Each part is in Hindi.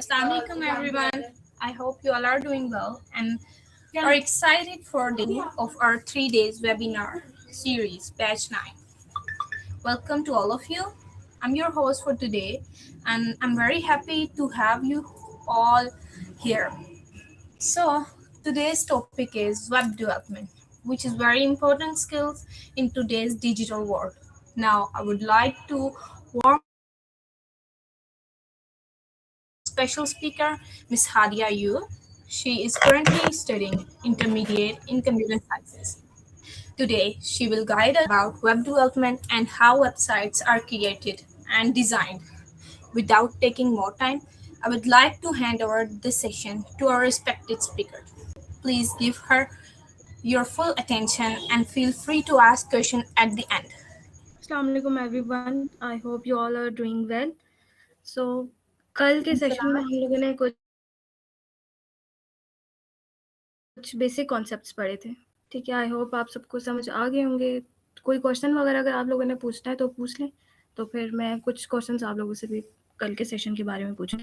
Assalamualaikum everyone. I hope you all are doing well and are excited for the end of our 3 days webinar series batch 9. Welcome to all of you. I'm your host for today and I'm very happy to have you all here. So, today's topic is web development, which is very important skills in today's digital world. Now, I would like to warm special speaker, Ms. Hadia Yu. She is currently studying intermediate in computer sciences. Today, she will guide us about web development and how websites are created and designed. Without taking more time, I would like to hand over this session to our respected speaker. Please give her your full attention and feel free to ask questions at the end. Assalamualaikum everyone. I hope you all are doing well. So कल के सेशन में हम लोगों ने कुछ बेसिक कॉन्सेप्ट्स पढ़े थे. ठीक है, आई होप आप सबको समझ आ गए होंगे. कोई क्वेश्चन वगैरह अगर आप लोगों ने पूछना है तो पूछ लें, तो फिर मैं कुछ क्वेश्चंस आप लोगों से भी कल के सेशन के बारे में पूछूं.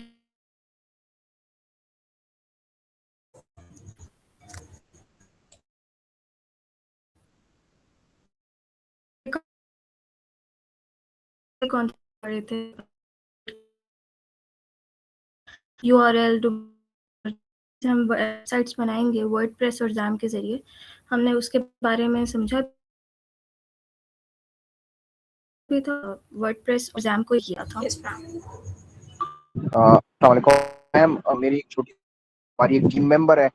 कॉन्सेप्ट पढ़े थे. URL हम वेबसाइट्स बनाएंगे वर्डप्रेस और जैम के ज़रिए. हमने उसके बारे में समझा भी था. वर्डप्रेस और जैम को किया था. मैम मेरी एक छोटी हमारी एक टीम मेंबर है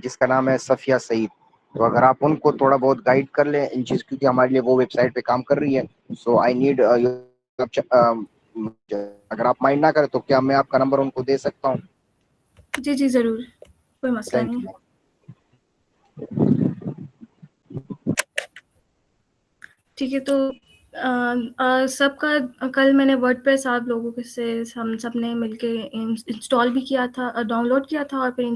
जिसका नाम है सफिया सईद. तो अगर आप उनको थोड़ा बहुत गाइड कर लें इन चीज़, क्योंकि हमारे लिए वो वेबसाइट पे काम कर रही है. सो आई नीड अगर आप माइंड ना करें तो क्या मैं आपका नंबर उनको दे सकता हूँ? जी जी ज़रूर, कोई मसला नहीं. ठीक है, तो सबका कल मैंने वर्डप्रेस आप लोगों से हम सब ने मिलके इंस्टॉल भी किया था, डाउनलोड किया था, और फिर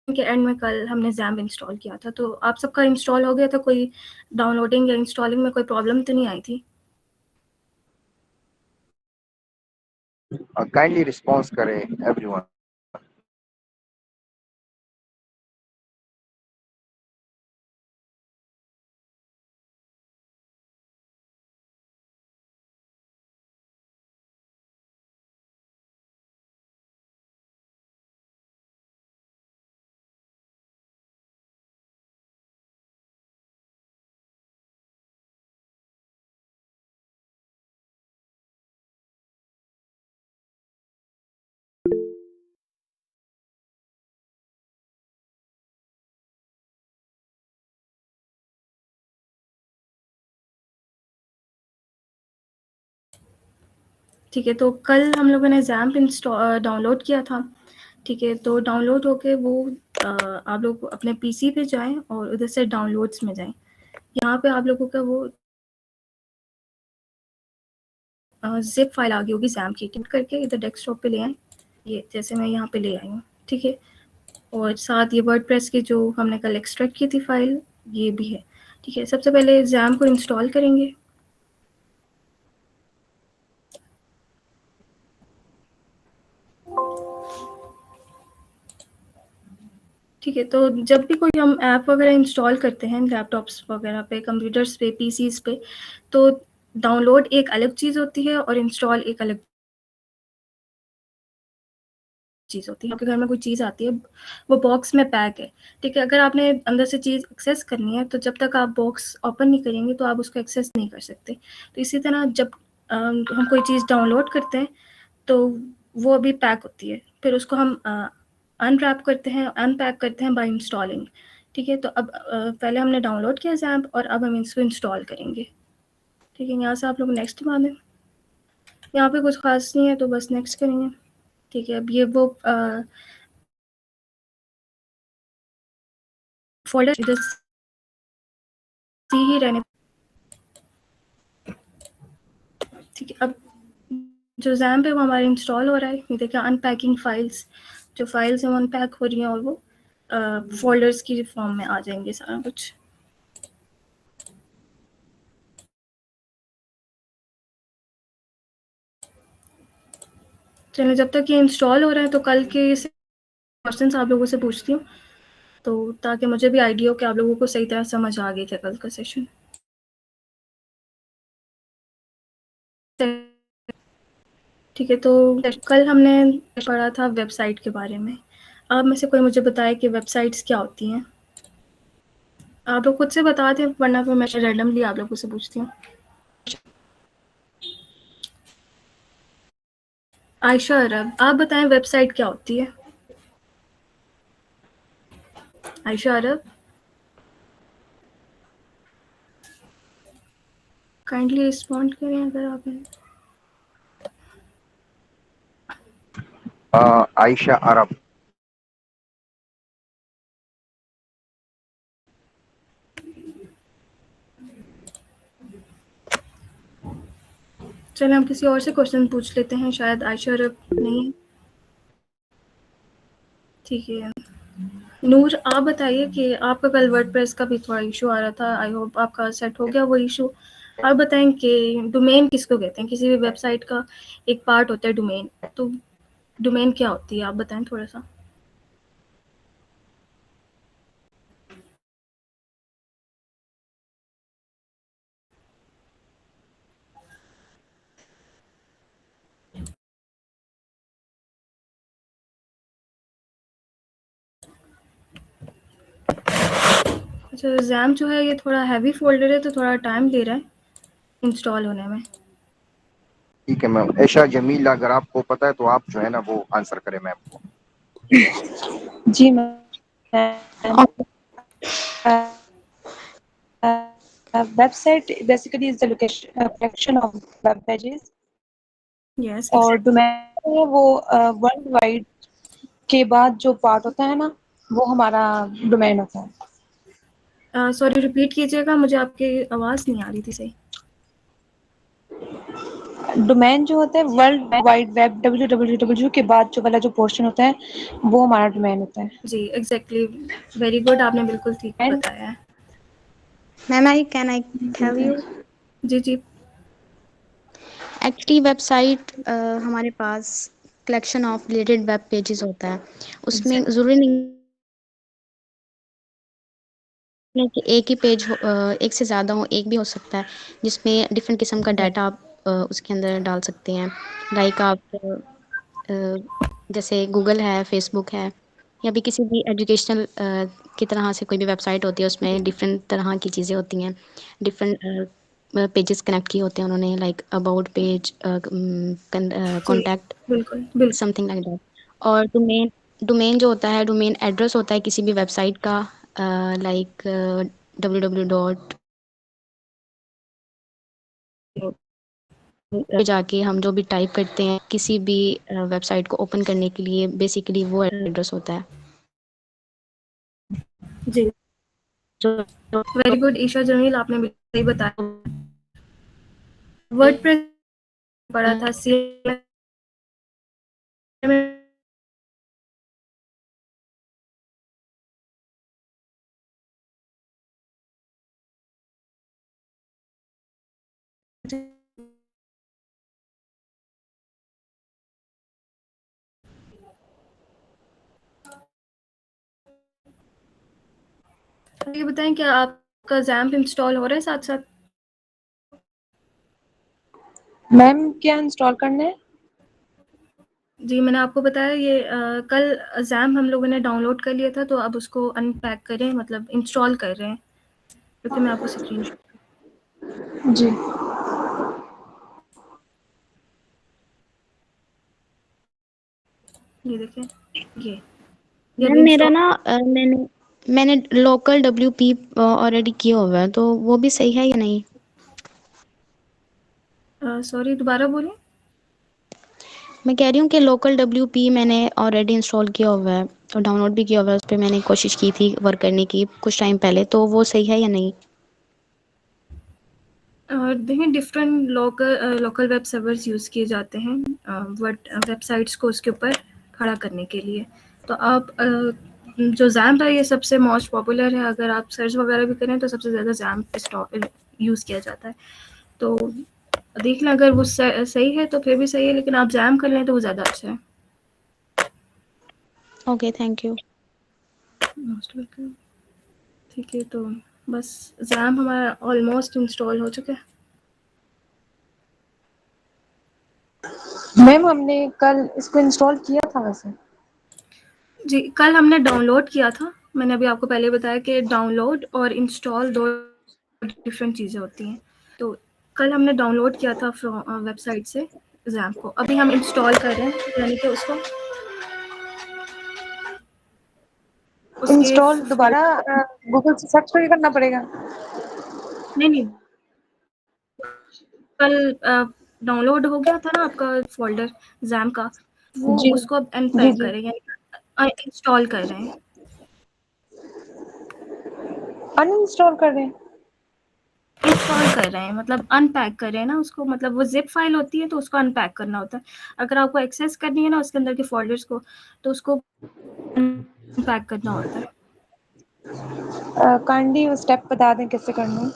के एंड में कल हमने जैम इंस्टॉल किया था. तो आप सबका इंस्टॉल हो गया था? कोई डाउनलोडिंग या इंस्टॉलिंग में कोई प्रॉब्लम तो नहीं आई थी? काइंडली रिस्पॉन्स करें एवरीवन. ठीक है, तो कल हम लोगों ने जैम्प डाउनलोड किया था. ठीक है, तो डाउनलोड होके वो आप लोग अपने पीसी पे जाएं और उधर से डाउनलोड्स में जाएं. यहाँ पे आप लोगों का वो जिप फाइल आ गई होगी जैम की. क्लिक करके इधर डेस्कटॉप पे ले आएँ, ये जैसे मैं यहाँ पे ले आई हूँ. ठीक है, और साथ ये वर्डप्रेस की जो हमने कल एक्सट्रैक्ट की थी फाइल, ये भी है. ठीक है, सबसे पहले जैम को इंस्टॉल करेंगे. ठीक है, तो जब भी कोई हम ऐप वगैरह इंस्टॉल करते हैं लैपटॉप्स वगैरह पे, कंप्यूटर्स पे, पीसीज पे, तो डाउनलोड एक अलग चीज़ होती है और इंस्टॉल एक अलग चीज़ होती है. आपके घर में कोई चीज़ आती है, वो बॉक्स में पैक है. ठीक है, अगर आपने अंदर से चीज़ एक्सेस करनी है, तो जब तक आप बॉक्स ओपन नहीं करेंगे तो आप उसको एक्सेस नहीं कर सकते. तो इसी तरह जब हम कोई चीज़ डाउनलोड करते हैं तो वो अभी पैक होती है, फिर उसको हम अनरैप करते हैं, अनपैक करते हैं बाय इंस्टॉलिंग. ठीक है, तो अब पहले हमने डाउनलोड किया जैम्प और अब हम इसको इंस्टॉल करेंगे. ठीक है, यहाँ से आप लोग नेक्स्ट मानें. यहाँ पे कुछ खास नहीं है तो बस नेक्स्ट करेंगे. ठीक है, अब ये वो फोल्डर इधर सी ही रहने. ठीक है, अब जो जैम्प है वो हमारा इंस्टॉल हो रहा है. ये देखिए अनपैकिंग फाइल्स, जो फाइल्स हैं वो अनपैक हो रही हैं और वो फोल्डर्स की फॉर्म में आ जाएंगे सारा कुछ. चलिए, जब तक ये इंस्टॉल हो रहा है तो कल के क्वेश्चंस आप लोगों से पूछती हूँ, तो ताकि मुझे भी आइडिया हो कि आप लोगों को सही तरह समझ आ गई क्या कल का सेशन। ठीक है, तो कल हमने पढ़ा था वेबसाइट के बारे में। आप में से कोई मुझे बताए कि वेबसाइट्स क्या होती हैं? आप लोग खुद से बता दें, वरना फिर मैं रैंडमली आप लोगों से पूछती हूँ। आयशा अरब, आप बताएं वेबसाइट क्या होती है? आयशा अरब, काइंडली रिस्पॉन्ड करें अगर आप हैं। आयशा अरब। चलें, हम किसी और से क्वेश्चन पूछ लेते हैं, शायद आयशा अरब नहीं है। ठीक है, नूर, आप बताइए कि आपका कल वर्डप्रेस का भी थोड़ा इशू आ रहा था, आई होप आपका सेट हो गया वो इशू। आप बताएं कि डोमेन किसको कहते हैं? किसी भी वेबसाइट का एक पार्ट होता है डोमेन, तो डोमेन क्या होती है? आप बताएं थोड़ा सा। अच्छा, जैम जो है ये थोड़ा हैवी फोल्डर है, तो थोड़ा टाइम ले रहा है इंस्टॉल होने में। ठीक है मैम। ऐशा जमील, अगर आपको पता है तो आप जो है ना वो आंसर करें मैम को। जी ma'am, website basically is the location collection of web pages yes, और डोमेन है वो वर्ल्ड वाइड के बाद जो पार्ट होता है ना वो हमारा डोमेन होता है। सॉरी, रिपीट कीजिएगा, मुझे आपकी आवाज़ नहीं आ रही थी सही। डोमेन जो होता है वर्ल्ड वाइड वेब www के बाद जो वाला जो पोर्शन होता है वो हमारा डोमेन होता है। जी, एग्जैक्टली, वेरी गुड, आपने बिल्कुल ठीक बताया है। Ma'am can I tell you? जी जी। एक्चुअली वेबसाइट हमारे पास collection of related web pages होता है, उसमें ज़रूरी नहीं है कि एक ही पेज हो, एक से ज़्यादा हो, एक भी हो सकता है जिसमें डिफरेंट किस्म का डाटा आप उसके अंदर डाल सकते हैं। लाइक आप जैसे गूगल है, फेसबुक है, या भी किसी भी एजुकेशनल की तरह से कोई भी वेबसाइट होती है, उसमें डिफरेंट तरह की चीज़ें होती हैं, डिफरेंट पेजेस कनेक्ट किए होते हैं उन्होंने, लाइक अबाउट पेज, कॉन्टैक्ट, बिल्कुल बिल्कुल। Something like that. और डोमेन जो होता है, डोमेन एड्रेस होता है किसी भी वेबसाइट का, लाइक www. जाके हम जो भी टाइप करते हैं किसी भी वेबसाइट को ओपन करने के लिए, बेसिकली वो एड्रेस होता है। जी, जो वेरी गुड ईशा जमील, आपने बिल्कुल सही बताया। वर्डप्रेस पढ़ा था, CMS में ये बताएं, क्या आपका जैम्प इंस्टॉल हो रहा है साथ साथ? मैम क्या इंस्टॉल करना है? जी, मैंने आपको बताया ये कल जैम्प हम लोगों ने डाउनलोड कर लिया था, तो अब उसको अनपैक करें, मतलब इंस्टॉल कर रहे हैं, क्योंकि मैं आपको स्क्रीनशॉट, जी ये देखें, ये मैम अभी मेरा इंस्टॉल। ना मैंने लोकल WP ऑलरेडी किया हुआ है, तो वो भी सही है या नहीं? सॉरी, दोबारा बोलें। मैं कह रही हूँ कि लोकल WP मैंने ऑलरेडी इंस्टॉल किया हुआ है और डाउनलोड भी किया हुआ है, उस पर मैंने कोशिश की थी वर्क करने की कुछ टाइम पहले, तो वो सही है या नहीं? देखिए, different local web servers use किए जाते हैं वेबसाइट्स को उसके ऊपर खड़ा करने के लिए। तो आप जो जैम्प है ये सबसे मोस्ट पॉपुलर है, अगर आप सर्च वगैरह भी करें तो सबसे ज़्यादा जैम्प यूज़ किया जाता है। तो देख लें, अगर वो सही है तो फिर भी सही है, लेकिन आप जैम कर लें तो वो ज़्यादा अच्छा है। Okay, thank you. Most welcome. ठीक है, तो बस जैम हमारा ऑलमोस्ट इंस्टॉल हो चुका है। मैम हमने कल इसको इंस्टॉल किया था वैसे। जी, कल हमने डाउनलोड किया था। मैंने अभी आपको पहले बताया कि डाउनलोड और इंस्टॉल 2 डिफरेंट चीज़ें होती हैं। तो कल हमने डाउनलोड किया था वेबसाइट से ज़ैम्प को। अभी हम इंस्टॉल कर रहे हैं, यानी कि उसको उसके इंस्टॉल फ़ोल्डर दोबारा गूगल से सर्च करके करना पड़ेगा। नहीं, कल डाउनलोड हो गया था ना आपका फ़ोल्डर ज़ैम्प का, वो जी उसको अब जी अनपैक जी। कर रहे हैं, यानी इंस्टॉल कर रहे हैं। अनइंस्टॉल कर रहे हैं। इंस्टॉल कर रहे हैं मतलब अनपैक कर रहे हैं ना उसको, मतलब वो ज़िप फाइल होती है तो उसको अनपैक करना होता है। अगर आपको एक्सेस करनी है ना उसके अंदर के फ़ोल्डर्स को, तो उसको अनपैक करना होता है। काइंडली वो स्टेप बता दें कैसे करना है।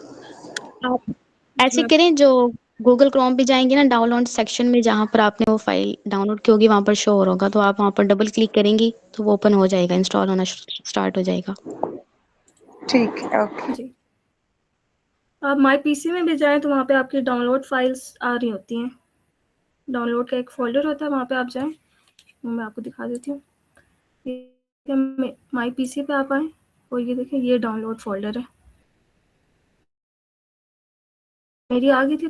आप जी, ऐसे मैं करें, जो गूगल क्रोम पे जाएंगे ना, डाउनलोड सेक्शन में जहाँ पर आपने वो फाइल डाउनलोड की होगी वहाँ पर शो हो होगा, तो आप वहाँ पर डबल क्लिक करेंगी तो वो ओपन हो जाएगा, इंस्टॉल होना स्टार्ट हो जाएगा। ठीक है, ओके। जी, आप माई पीसी में भी जाएँ तो वहाँ पे आपकी डाउनलोड फाइल्स आ रही होती हैं। डाउनलोड का एक फ़ोल्डर होता है, वहाँ पे आप जाएँ, वो मैं आपको दिखा देती हूँ। ये माई पीसी पे आप आएँ और ये देखें, ये डाउनलोड फ़ोल्डर है। मेरी आ गई थी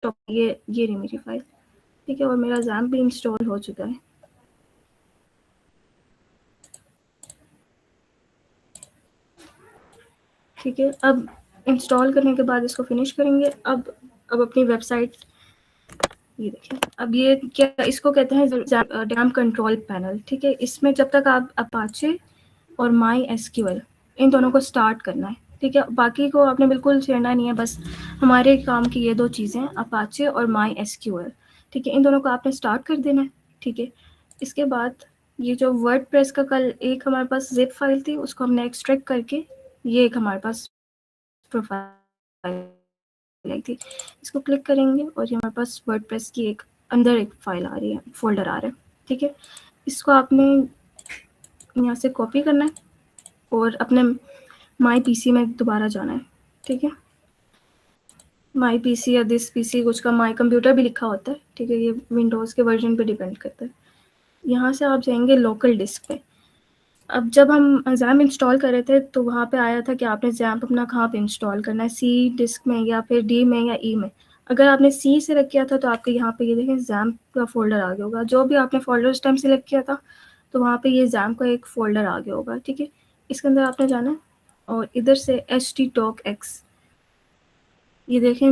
तो ये रही मेरी फाइल, ठीक है, और मेरा ज़ैम्प भी इंस्टॉल हो चुका है। ठीक है, अब इंस्टॉल करने के बाद इसको फिनिश करेंगे। अब अपनी वेबसाइट, ये देखिए, अब ये क्या, इसको कहते हैं डैम कंट्रोल पैनल। ठीक है, इसमें जब तक आप अपाचे और माई एसक्यूएल इन दोनों को स्टार्ट करना है। ठीक है, बाकी को आपने बिल्कुल छेड़ना नहीं है, बस हमारे काम की ये 2 चीज़ें हैं, अपाचे और माई एसक्यूएल। ठीक है, इन दोनों को आपने स्टार्ट कर देना है। ठीक है, इसके बाद ये जो वर्डप्रेस का कल एक हमारे पास ज़िप फाइल थी, उसको हमने एक्सट्रैक्ट करके ये एक हमारे पास प्रोफाइल आई थी, इसको क्लिक करेंगे और ये हमारे पास वर्डप्रेस की एक अंदर एक फ़ाइल आ रही है, फ़ोल्डर आ रहा है। ठीक है, इसको आपने यहाँ से कॉपी करना है और अपने माई पीसी में दोबारा जाना है। ठीक है, माई पीसी या दिस पीसी, कुछ का माई कंप्यूटर भी लिखा होता है। ठीक है, ये विंडोज़ के वर्जन पे डिपेंड करता है। यहाँ से आप जाएंगे लोकल डिस्क पे। अब जब हम ज़ैम्प इंस्टॉल कर रहे थे तो वहाँ पे आया था कि आपने ज़ैम्प अपना कहाँ पे इंस्टॉल करना है, सी डिस्क में या फिर डी में या ई में। अगर आपने सी सेलेक्ट किया था तो आपके यहाँ पे ये देखें ज़ैम्प का फ़ोल्डर आ गया होगा। जो भी आपने फ़ोल्डर उस टाइम सेलेक्ट किया था तो वहाँ पे ये ज़ैम्प का एक फ़ोल्डर आ गया होगा। ठीक है, इसके अंदर आपने जाना है और इधर से htdocs, ये देखें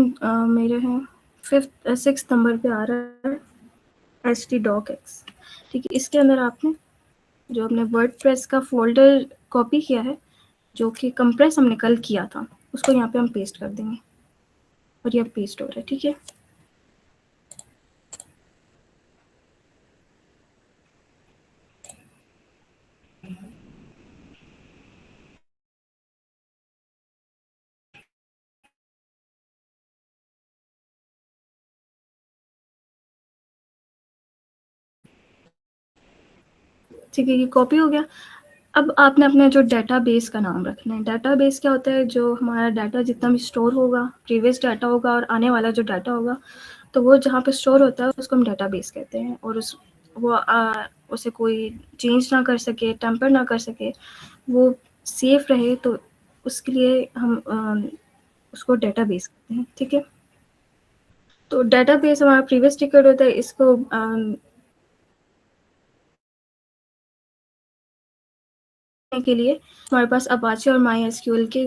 मेरे हैं 6th नंबर पे आ रहा है htdocs। ठीक है, इसके अंदर आपने जो हमने वर्डप्रेस का फ़ोल्डर कॉपी किया है, जो कि कंप्रेस हमने कल किया था, उसको यहाँ पे हम पेस्ट कर देंगे और ये अब पेस्ट हो रहा है। ठीक है, ठीक है, ये कॉपी हो गया। अब आपने अपने जो डेटाबेस का नाम रखना है। डेटाबेस क्या होता है, जो हमारा डाटा जितना भी स्टोर होगा, प्रीवियस डाटा होगा और आने वाला जो डाटा होगा, तो वो जहाँ पे स्टोर होता है उसको हम डेटाबेस कहते हैं। और उसे कोई चेंज ना कर सके, टेम्पर ना कर सके, वो सेफ रहे, तो उसके लिए हम उसको डेटाबेस कहते हैं। ठीक है, तो डेटाबेस हमारा प्रीवियस टिकट होता है, इसको के लिए हमारे पास अपाचे और माई एसक्यूएल के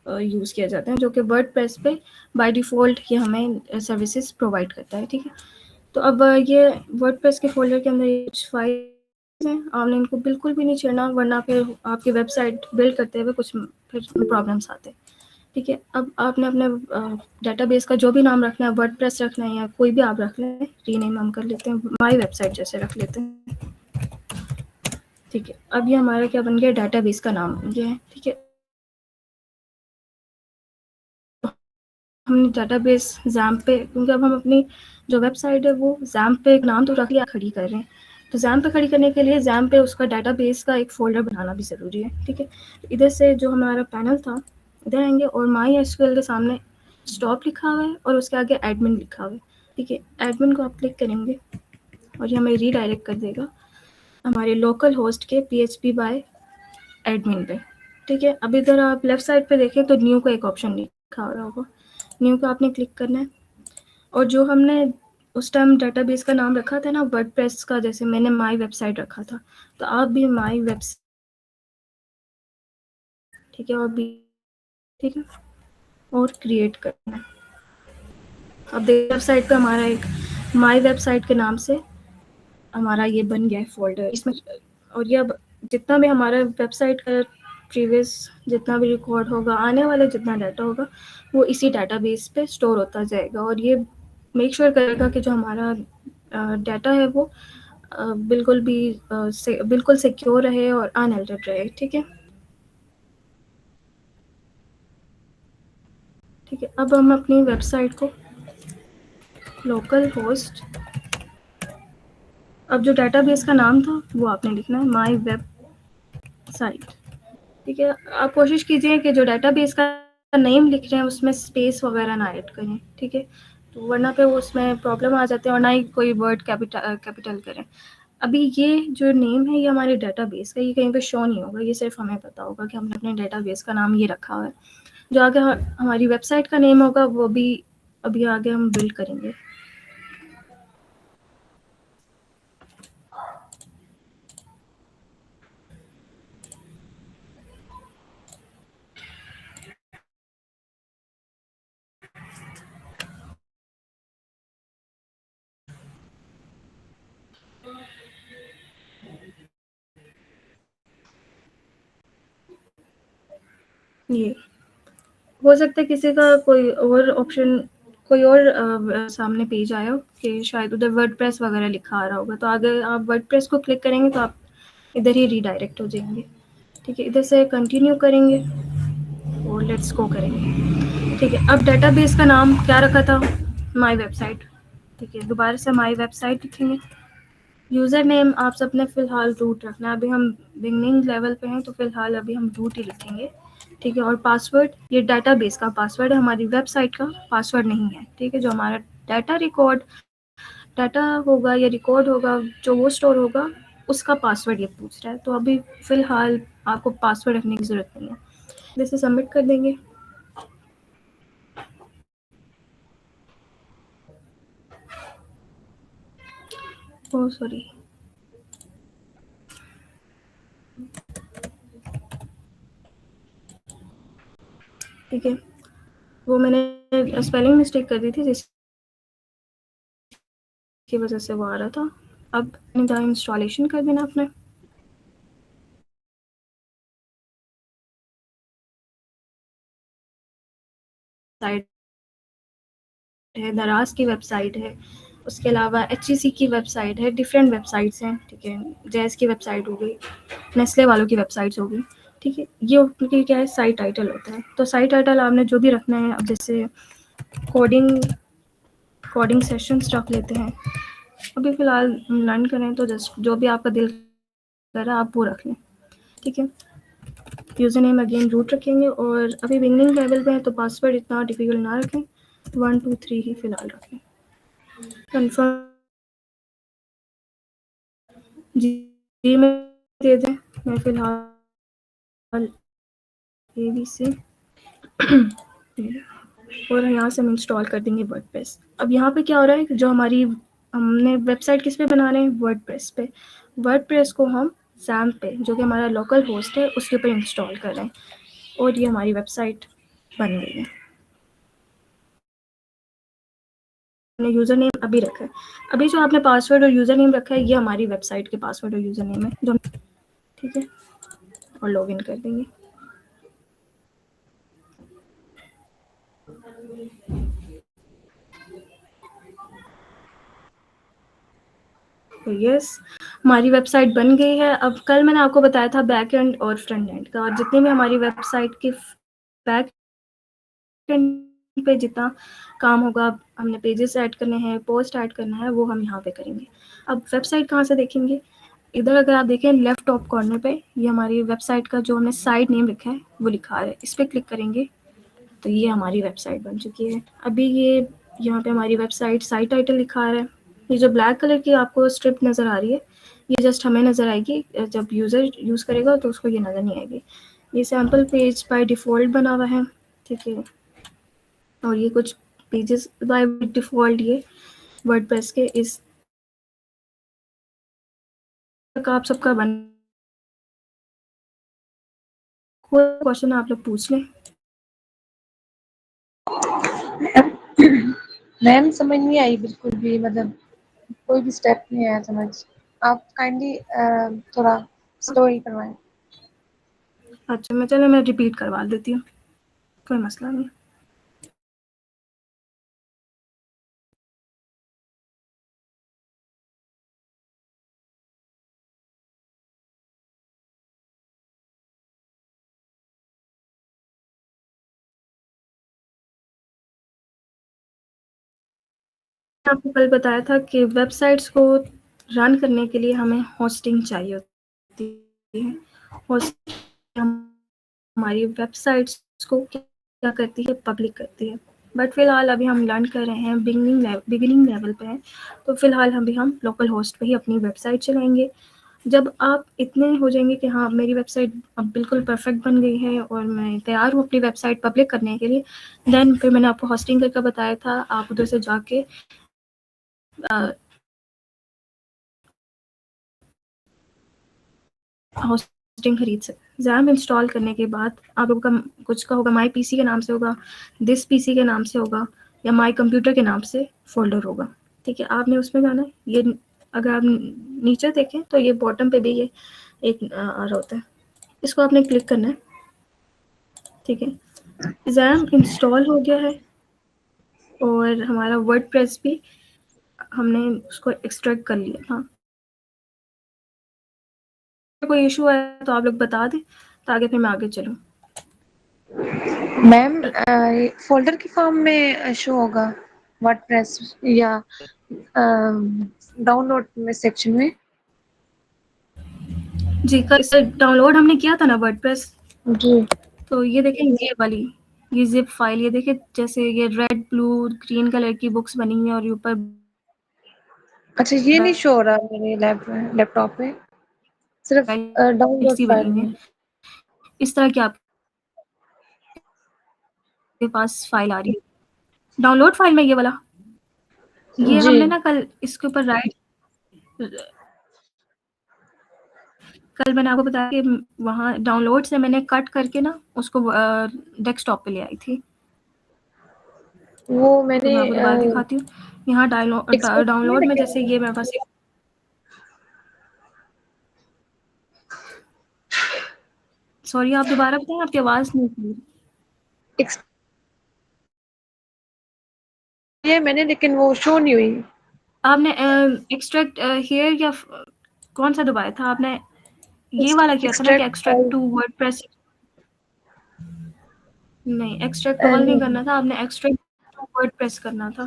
यूज़ किए जाते हैं, जो कि वर्डप्रेस पे बाय डिफ़ॉल्ट ये हमें सर्विसेज प्रोवाइड करता है। ठीक है, तो अब ये वर्डप्रेस के फ़ोल्डर के अंदर ये कुछ फाइल्स हैं, आपने इनको बिल्कुल भी नहीं छेड़ना, वरना फिर आपकी वेबसाइट बिल्ड करते हुए कुछ फिर प्रॉब्लम्स आते हैं। ठीक है, अब आपने अपने डेटाबेस का जो भी नाम रखना है, वर्डप्रेस रखना है या कोई भी आप रख लें, रीनेम हम कर लेते हैं, माई वेबसाइट जैसे रख लेते हैं। ठीक है, अब ये हमारा क्या बन गया, डेटाबेस का नाम बन गया है। ठीक है, हमने डेटाबेस XAMPP पे, क्योंकि अब हम अपनी जो वेबसाइट है वो XAMPP पे एक नाम तो रख लिया, खड़ी कर रहे हैं, तो XAMPP पे खड़ी करने के लिए XAMPP पे उसका डेटाबेस का एक फ़ोल्डर बनाना भी ज़रूरी है, ठीक है। इधर से जो हमारा पैनल था, इधर आएंगे और MySQL के सामने स्टॉप लिखा हुआ है और उसके आगे एडमिन लिखा हुआ है, ठीक है। एडमिन को आप क्लिक करेंगे और ये हमें रीडायरेक्ट कर देगा हमारे लोकल होस्ट के PHP बाय एडमिन पे, ठीक है। अब इधर आप लेफ्ट साइड पे देखें तो न्यू का एक ऑप्शन लिखा हो रहा होगा, न्यू का आपने क्लिक करना है। और जो हमने उस टाइम डेटाबेस का नाम रखा था ना वर्डप्रेस का, जैसे मैंने माई वेबसाइट रखा था, तो आप भी माई वेबसाइट, ठीक है, और भी, ठीक है, और क्रिएट करना है। अब देखिए वेबसाइट पे हमारा एक माई वेबसाइट के नाम से हमारा ये बन गया है फोल्डर इसमें। और ये अब जितना भी हमारा वेबसाइट का प्रीवियस जितना भी रिकॉर्ड होगा, आने वाला जितना डाटा होगा, वो इसी डाटाबेस पे स्टोर होता जाएगा। और ये मेक श्योर करेगा कि जो हमारा डाटा है वो बिल्कुल भी बिल्कुल सिक्योर रहे और अनएल्टर्ड रहे, ठीक है। ठीक है, अब हम अपनी वेबसाइट को लोकल होस्ट, अब जो डाटाबेस का नाम था वो आपने लिखना है माई वेब साइट, ठीक है। आप कोशिश कीजिए कि जो डाटाबेस का नेम लिख रहे हैं उसमें स्पेस वगैरह ना ऐड करें, ठीक है, तो वरना पे वो उसमें प्रॉब्लम आ जाते हैं, और ना ही कोई वर्ड कैपिटल करें। अभी ये जो नेम है ये हमारे डेटाबेस का, ये कहीं पे शो नहीं होगा, ये सिर्फ हमें पता होगा कि हमने अपने डेटाबेस का नाम ये रखा हुआ है। जो आगे हमारी वेबसाइट का नेम होगा वो भी अभी आगे हम बिल्ड करेंगे। ये हो सकता है किसी का कोई और ऑप्शन, कोई और सामने पेज आया हो कि शायद उधर वर्डप्रेस वगैरह लिखा आ रहा होगा, तो अगर आप वर्डप्रेस को क्लिक करेंगे तो आप इधर ही रीडायरेक्ट हो जाएंगे, ठीक है। इधर से कंटिन्यू करेंगे और लेट्स गो करेंगे, ठीक है। अब डेटाबेस का नाम क्या रखा था, माई वेबसाइट, ठीक है। दोबारा से माई वेबसाइट लिखेंगे। यूज़र नेम आप सबने फ़िलहाल रूट रखना है, अभी हम बिगनिंग लेवल पे हैं तो फ़िलहाल अभी हम रूट ही लिखेंगे, ठीक है। और पासवर्ड, ये डाटाबेस का पासवर्ड है, हमारी वेबसाइट का पासवर्ड नहीं है, ठीक है। जो हमारा डाटा होगा या रिकॉर्ड होगा जो वो स्टोर होगा उसका पासवर्ड ये पूछ रहा है, तो अभी फ़िलहाल आपको पासवर्ड रखने की ज़रूरत नहीं है। जैसे सबमिट कर देंगे, ओह सॉरी, ठीक है, वो मैंने स्पेलिंग मिस्टेक कर दी थी जिसकी वजह से वो आ रहा था। अब इनका इंस्टॉलेशन कर देना अपने, साइट है, दराज की वेबसाइट है, उसके अलावा HEC की वेबसाइट है, डिफरेंट वेबसाइट्स हैं, ठीक है। जैज़ की वेबसाइट हो गई, नेस्ले वालों की वेबसाइट्स हो गई, ठीक है। ये उनकी क्या है, साइट टाइटल होता है, तो साइट टाइटल आपने जो भी रखना है, अब जैसे कोडिंग सेशंस रख लेते हैं, अभी फ़िलहाल लर्न करें तो जस्ट जो भी आपका दिल कर रहा है आप वो रख लें, ठीक है। यूज़र नेम अगेन रूट रखेंगे, और अभी बिगनिंग लेवल पे है तो पासवर्ड इतना डिफिकल्ट ना रखें, 1 2 3 ही फ़िलहाल रखें। कंफर्म जी में दे दें, मैं फ़िलहाल AB से और यहाँ से हम इंस्टॉल कर देंगे वर्डप्रेस। अब यहाँ पे क्या हो रहा है कि जो हमारी हमने वेबसाइट किस पे बना रहे हैं, वर्डप्रेस पे। वर्डप्रेस को हम XAMPP पे, जो कि हमारा लोकल होस्ट है, उसके ऊपर इंस्टॉल कर रहे हैं, और ये हमारी वेबसाइट बन गई है। आपने यूज़र नेम अभी रखा है, अभी जो आपने पासवर्ड और यूज़र नेम रखा है ये हमारी वेबसाइट के पासवर्ड और यूज़र नेम है जो, ठीक है, और लॉगिन कर देंगे। तो यस, हमारी वेबसाइट बन गई है। अब कल मैंने आपको बताया था बैक एंड और फ्रंट एंड का, और जितनी भी हमारी वेबसाइट की बैक एंड पे जितना काम होगा, हमने पेजेस ऐड करने हैं, पोस्ट ऐड करना है, वो हम यहाँ पे करेंगे। अब वेबसाइट कहाँ से देखेंगे? इधर अगर आप देखें लेफ्ट टॉप कॉर्नर पे, ये हमारी वेबसाइट का जो हमने साइट नेम लिखा है वो लिखा है। इस पर क्लिक करेंगे तो ये हमारी वेबसाइट बन चुकी है। अभी ये यहाँ पे हमारी वेबसाइट साइट टाइटल लिखा आ रहा है। ये जो ब्लैक कलर की आपको स्ट्रिप नज़र आ रही है, ये जस्ट हमें नज़र आएगी, जब यूज़र यूज़ करेगा तो उसको ये नज़र नहीं आएगी। ये सैम्पल पेज बाय डिफ़ॉल्ट बना हुआ है, ठीक है। और ये कुछ पेजेस बाय डिफ़ॉल्ट ये वर्डप्रेस के इस तक आप सबका बन। कोई क्वेश्चन आप लोग पूछ लें। मैम समझ नहीं आई बिल्कुल भी, मतलब कोई भी स्टेप नहीं आया समझ। आप काइंडली थोड़ा स्लोली करवाएं। अच्छा, मैं रिपीट करवा देती हूँ, कोई मसला नहीं। आपको कल बताया था कि वेबसाइट्स को रन करने के लिए हमें होस्टिंग चाहिए होती है। होस्टिंग हमारी वेबसाइट्स को क्या करती है? पब्लिक करती है। बट फ़िलहाल अभी हम लर्न कर रहे हैं, बिगिनिंग लेवल पे हैं, तो फ़िलहाल हम लोकल होस्ट पे ही अपनी वेबसाइट चलाएँगे। जब आप इतने हो जाएँगे कि हाँ, मेरी वेबसाइट अब बिल्कुल परफेक्ट बन गई है और मैं तैयार हूँ अपनी वेबसाइट पब्लिक करने के लिए, देन फिर मैंने आपको होस्टिंग का बताया था, आप उधर से जाके होस्टिंग खरीद सकते। ज़ैम इंस्टॉल करने के बाद आप लोगों का कुछ का होगा माई पीसी के नाम से होगा, दिस पीसी के नाम से होगा, या माई कंप्यूटर के नाम से फ़ोल्डर होगा, ठीक है। आपने उसमें जाना है। ये अगर आप नीचे देखें तो ये बॉटम पे भी ये एक आ रहा होता है, इसको आपने क्लिक करना है, ठीक है। ज़ैम इंस्टॉल हो गया है और हमारा वर्डप्रेस भी हमने उसको एक्सट्रैक्ट कर लिया था। कोई इशू है तो आप लोग बता दें ताकि फिर मैं आगे चलूँ। मैम फोल्डर की फॉर्म में शो होगा वर्डप्रेस या डाउनलोड में सेक्शन में? जी, कल से डाउनलोड हमने किया था ना वर्डप्रेस, जी। तो ये देखें ये वाली, ये ज़िप फाइल, ये देखें जैसे ये रेड, ब्लू, ग्रीन कलर की बुक्स बनी हुई हैं और ऊपर अच्छा, ये नहीं शो हो रहा मेरे लैपटॉप पे, सिर्फ डाउनलोड सी बनी फाइल हुई है। में। इस तरह की आपके पास फाइल आ रही है। डाउनलोड फाइल में ये वाला, ये जी। हमने ना कल इसके ऊपर कल मैंने आपको बताया कि वहाँ डाउनलोड से मैंने कट करके ना उसको डेस्कटॉप पे ले आई थी। वो तो मैंने मैं आपको दोबारा दिखाती हूँ। यहाँ एक्सपोर्ट किया डाउनलोड में लेकिन जैसे ये मेरे पास सॉरी, आप दोबारा बताएं, आपकी आवाज़ नहीं थी। ये मैंने, लेकिन वो शो नहीं हुई। आपने एक्सट्रैक्ट हियर या कौन सा दबाया था आपने? ये वाला किया था ना कि extract extract file to WordPress? नहीं, एक्सट्रैक्ट ऑल नहीं करना था आपने, एक्सट्रैक्ट टू वर्डप्रेस करना था।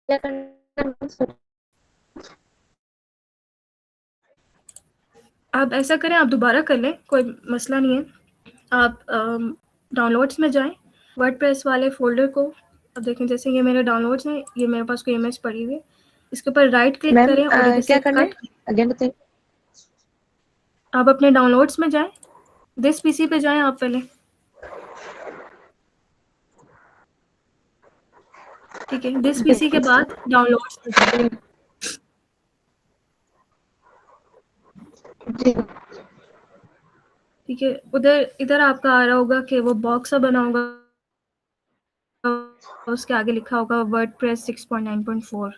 क्या करना? आप ऐसा करें, आप दोबारा कर लें, कोई मसला नहीं है। आप डाउनलोड्स में जाएं, वर्डप्रेस वाले फ़ोल्डर को, अब देखें जैसे ये मेरे डाउनलोड्स हैं, ये मेरे पास कोई इमेज पड़ी हुई है, इसके ऊपर राइट क्लिक मैम करें और इधर क्या से करना है? कट। अगेन बताइए। आप अपने डाउनलोड्स में जाएं, दिस पीसी पे जाएं आप पहले, ठीक है। दिस पीसी के बाद डाउनलोड्स पे जाएं, जी। ठीक है। उधर इधर आपका आ रहा होगा कि वो बॉक्स सा बना होगा, उसके आगे लिखा होगा वर्डप्रेस 6.9.4,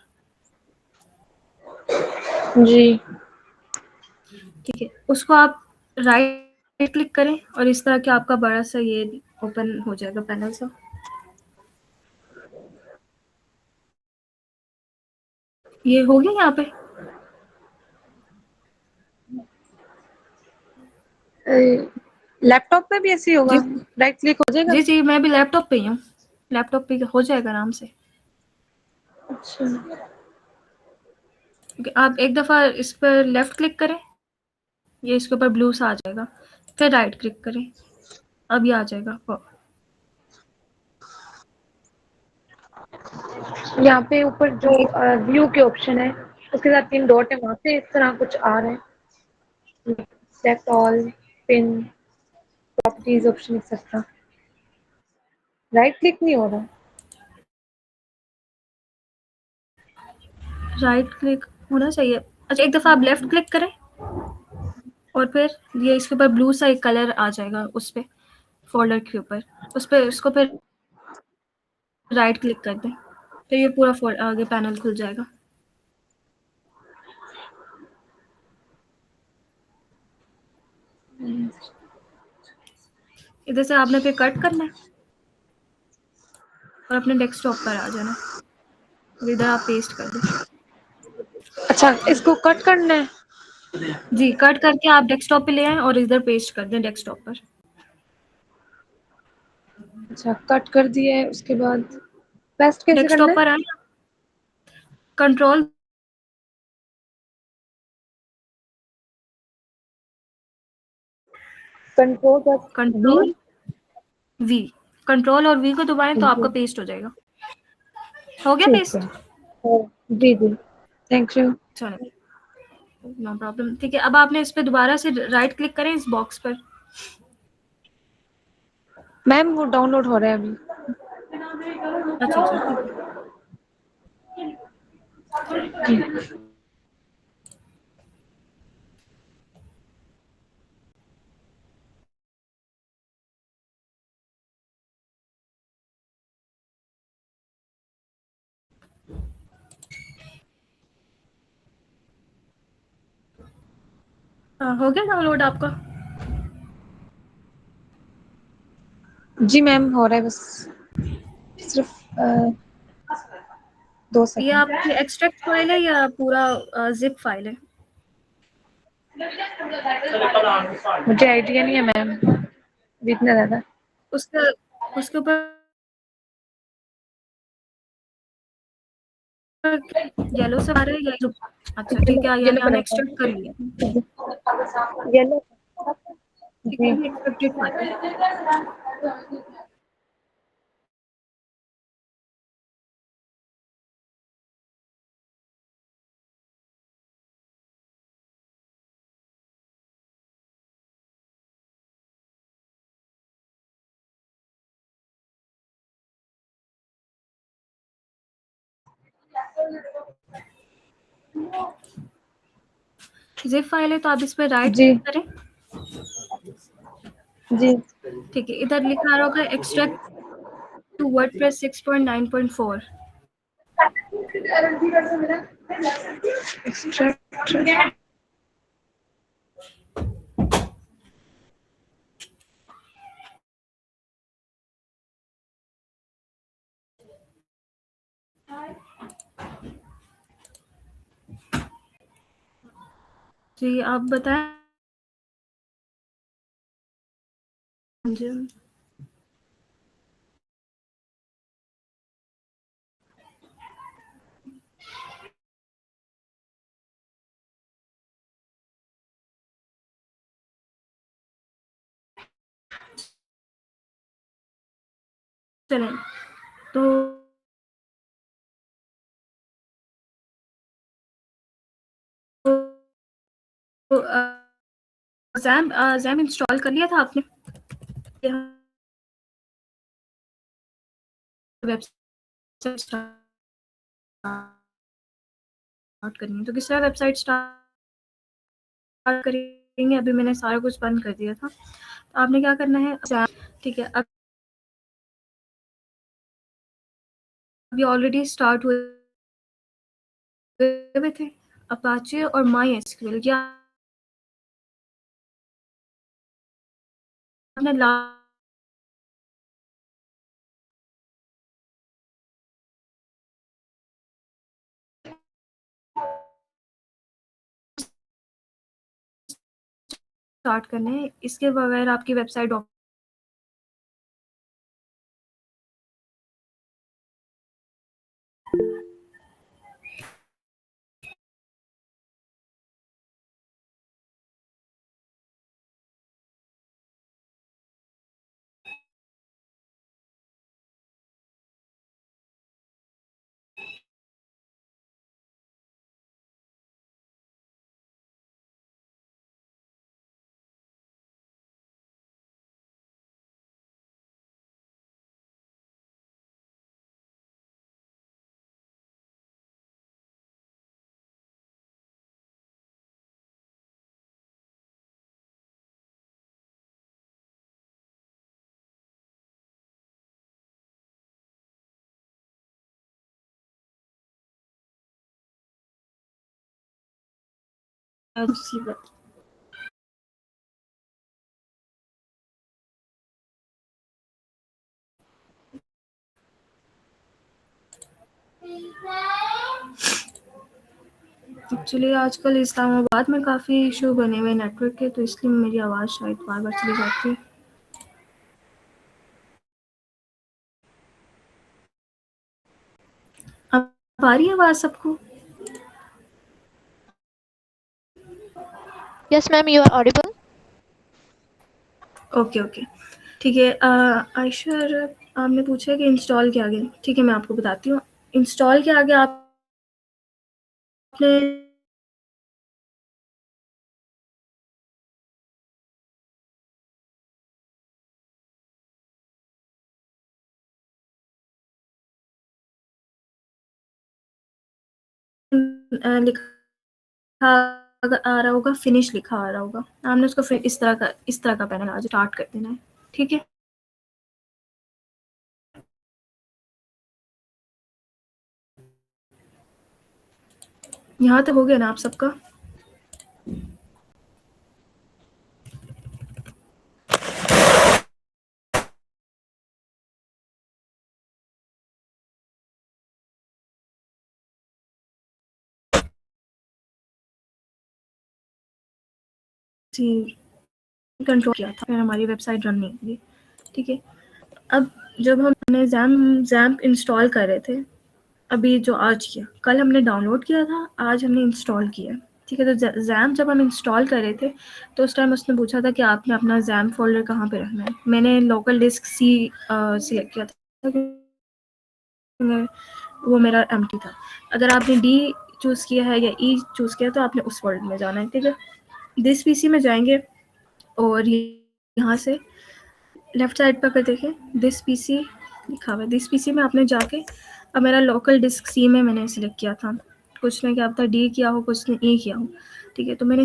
जी। ठीक है। उसको आप राइट क्लिक करें और इस तरह के आपका बड़ा सा ये ओपन हो जाएगा पैनल सा। ये हो गया यहाँ पे। लैपटॉप में भी ऐसे ही होगा, जी राइट क्लिक हो जाएगा? जी जी, मैं भी लैपटॉप पे ही हूँ, लैपटॉप पे हो जाएगा आराम से। अच्छा, आप एक दफ़ा इस पर लेफ़्ट क्लिक करें, ये इसके ऊपर ब्लू सा आ जाएगा, फिर राइट क्लिक करें, अब ये आ जाएगा। यहाँ पे ऊपर जो व्यू के ऑप्शन है उसके साथ 3 डॉट है, वहाँ से इस तरह कुछ आ रहा है, select all, pin, properties option etcetera. Right click नहीं हो रहा। राइट क्लिक होना चाहिए। अच्छा, एक दफ़ा आप लेफ़्ट क्लिक करें और फिर ये इसके ऊपर ब्लू सा एक कलर आ जाएगा, उस पे फ़ोल्डर के ऊपर, उस पे उसको फिर राइट क्लिक कर दें, तो ये पूरा आगे पैनल खुल जाएगा। इधर से आपने फिर कट करना है और अपने डेस्कटॉप पर आ जाना है, और इधर आप पेस्ट कर दें। अच्छा, इसको कट करना है? जी, कट करके आप डेस्कटॉप पे ले आएँ और इधर पेस्ट कर दें डेस्कटॉप पर। अच्छा, कट कर दिया है, उसके बाद पेस्ट कैसे करना डेस्कटॉप है? पर आएँ, control control control we, control और वी को दबाएँ तो आपका वी। पेस्ट हो जाएगा। हो गया ठीक है। पेस्ट? जी जी, थैंक यू। चलो, नो प्रॉब्लम। ठीक है, अब आपने इस पे दोबारा से राइट क्लिक करें इस बॉक्स पर। मैम वो डाउनलोड हो रहा है अभी। अच्छा अच्छा, ठीक है। हो गया डाउनलोड आपका? जी मैम, हो रहा है, बस सिर्फ 2 ये सेकंड। आपकी एक्सट्रैक्ट फाइल है या पूरा जिप फाइल है? मुझे आइडिया नहीं है मैम, अभी इतना ज़्यादा। उसके उसके ऊपर येलो से आ रहा है या जो? अच्छा ठीक है, येलो यानी आपने कलर का एक्सट्रैक्ट कर लिया। येलो। ठीक जी। है, ये एक्सट्रैक्टेड फाइल है। जिप फाइल है तो आप इस पर राइट जी करें। जी। ठीक है, इधर लिखा रहा होगा एक्सट्रैक्ट टू वर्डप्रेस 6.9.4। एक्सट्रैक्ट। जी, आप बताएं मुझे। चलें, तो ज़ैम इंस्टॉल कर लिया था आपने? वेबसाइट स्टार्ट करनी है तो किस तरह वेबसाइट स्टार्ट करेंगे? अभी मैंने सारा कुछ बंद कर दिया था, तो आपने क्या करना है, ठीक है, अब ये ऑलरेडी स्टार्ट हुए थे अपाचे और माई एसक्यूएल, क्या आपने स्टार्ट करने हैं, इसके बगैर आपकी वेबसाइट दूसरी बात। एक्चुअली आजकल इस्लामाबाद में काफ़ी इशू बने हुए नेटवर्क के, तो इसलिए मेरी आवाज़ शायद बार-बार चली जाती है। अब आ रही है आवाज़ सबको? Yes, ma'am, you are audible. Okay, okay. ठीक है। आयशा, आपने पूछा कि इंस्टॉल के आगे, ठीक है, मैं आपको बताती हूँ। इंस्टॉल के आगे आपने लिखा आ रहा होगा, फिनिश लिखा आ रहा होगा। आपने उसको फिर इस तरह का पैनल आज स्टार्ट कर देना है, ठीक है? यहाँ तक हो गया ना आप सबका? जी, कंट्रोल किया था, फिर हमारी वेबसाइट रन नहीं होगी, ठीक है? अब जब हमने ज़ैम्प इंस्टॉल कर रहे थे, अभी जो आज किया, कल हमने डाउनलोड किया था, आज हमने इंस्टॉल किया, ठीक है? तो ज़ैम्प जब हम इंस्टॉल कर रहे थे, तो उस टाइम उसने पूछा था कि आपने अपना ज़ैम्प फ़ोल्डर कहाँ पे रखना है। मैंने लोकल डिस्क सी सिलेक्ट किया था, वो मेरा एम्प्टी था। अगर आपने डी चूज़ किया है या ई चूज़ किया, तो आपने उस फ़ोल्डर में जाना है, ठीक है? दिस पीसी में जाएँगे और यहाँ से लेफ्ट साइड पर अगर देखें, दिस पीसी लिखा हुआ है। दिस पीसी में आपने जाके, अब मेरा लोकल डिस्क सी में मैंने सिलेक्ट किया था। कुछ ने क्या पता डी किया हो, कुछ ने ई किया हो, ठीक है? तो मैंने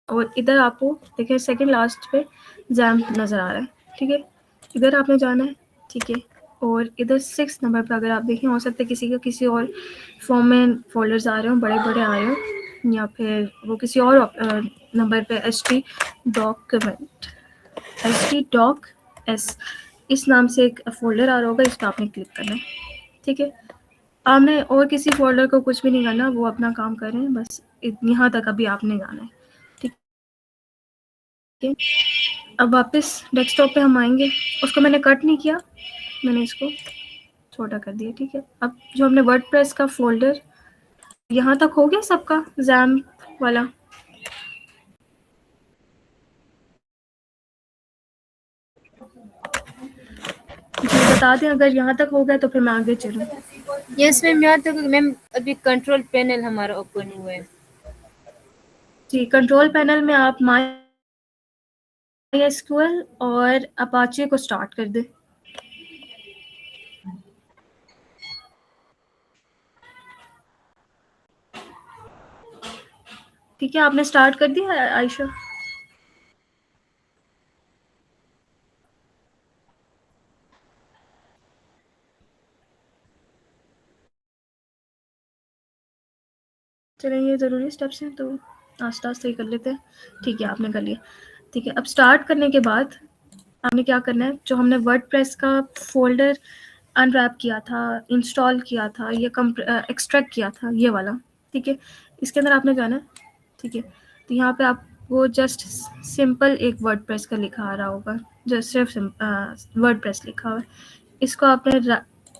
और इधर आपको देखिए सेकंड लास्ट पे ज़ैम्प नज़र आ रहा है, ठीक है? इधर आपने जाना है, ठीक है? और इधर 6 नंबर पे अगर आप देखें, हो सकता है किसी का किसी और फॉर्म में फ़ोल्डर्स आ रहे हों, बड़े-बड़े आ रहे हों, या फिर वो किसी और नंबर पे ht डॉक्यूमेंट ht-doc s इस नाम से एक फ़ोल्डर आ रहा होगा, इस पे आपने क्लिक करना है, ठीक है? आपने और किसी फ़ोल्डर को कुछ भी नहीं करना, वो अपना काम कर रहे हैं, बस यहाँ तक अभी आपने जाना है, ठीक है? अब वापस डेस्कटॉप पे हम आएँगे। उसको मैंने कट नहीं किया, मैंने इसको छोटा कर दिया, ठीक है? अब जो हमने वर्डप्रेस का फ़ोल्डर, यहाँ तक हो गया सबका ज़ैम्प वाला? जी, बता दें अगर यहाँ तक हो गया तो फिर मैं आगे चलूँ। यस मैम, यहाँ तक मैम अभी कंट्रोल पैनल हमारा ओपन हुआ है। जी, कंट्रोल पैनल में आप MySQL और अपाचे को स्टार्ट कर दें। ठीक है, आपने स्टार्ट कर दिया आयशा? चलिए, ये ज़रूरी स्टेप्स हैं तो आस्ते-आस्ते ही कर लेते हैं। ठीक है, आपने कर लिया। ठीक है, अब स्टार्ट करने के बाद आपने क्या करना है, जो हमने वर्डप्रेस का फ़ोल्डर अनरैप किया था, इंस्टॉल किया था या एक्सट्रैक्ट किया था, ये वाला, ठीक है? इसके अंदर आपने जाना है, ठीक है। तो यहाँ पे आपको जस्ट सिंपल एक वर्डप्रेस का लिखा आ रहा होगा, जस्ट सिर्फ वर्डप्रेस लिखा हुआ है। इसको आपने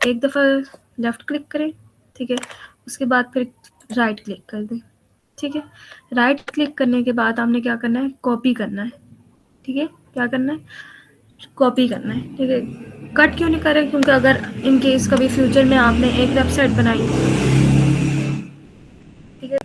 एक दफ़ा लेफ़्ट क्लिक करें, ठीक है। उसके बाद फिर राइट क्लिक कर दें, ठीक है। राइट क्लिक करने के बाद आपने क्या करना है, कॉपी करना है, ठीक है। क्या करना है, कॉपी करना है, ठीक है। कट क्यों नहीं कर रहे, क्योंकि अगर इन केस कभी फ्यूचर में आपने एक वेबसाइट बनाई, ठीक है,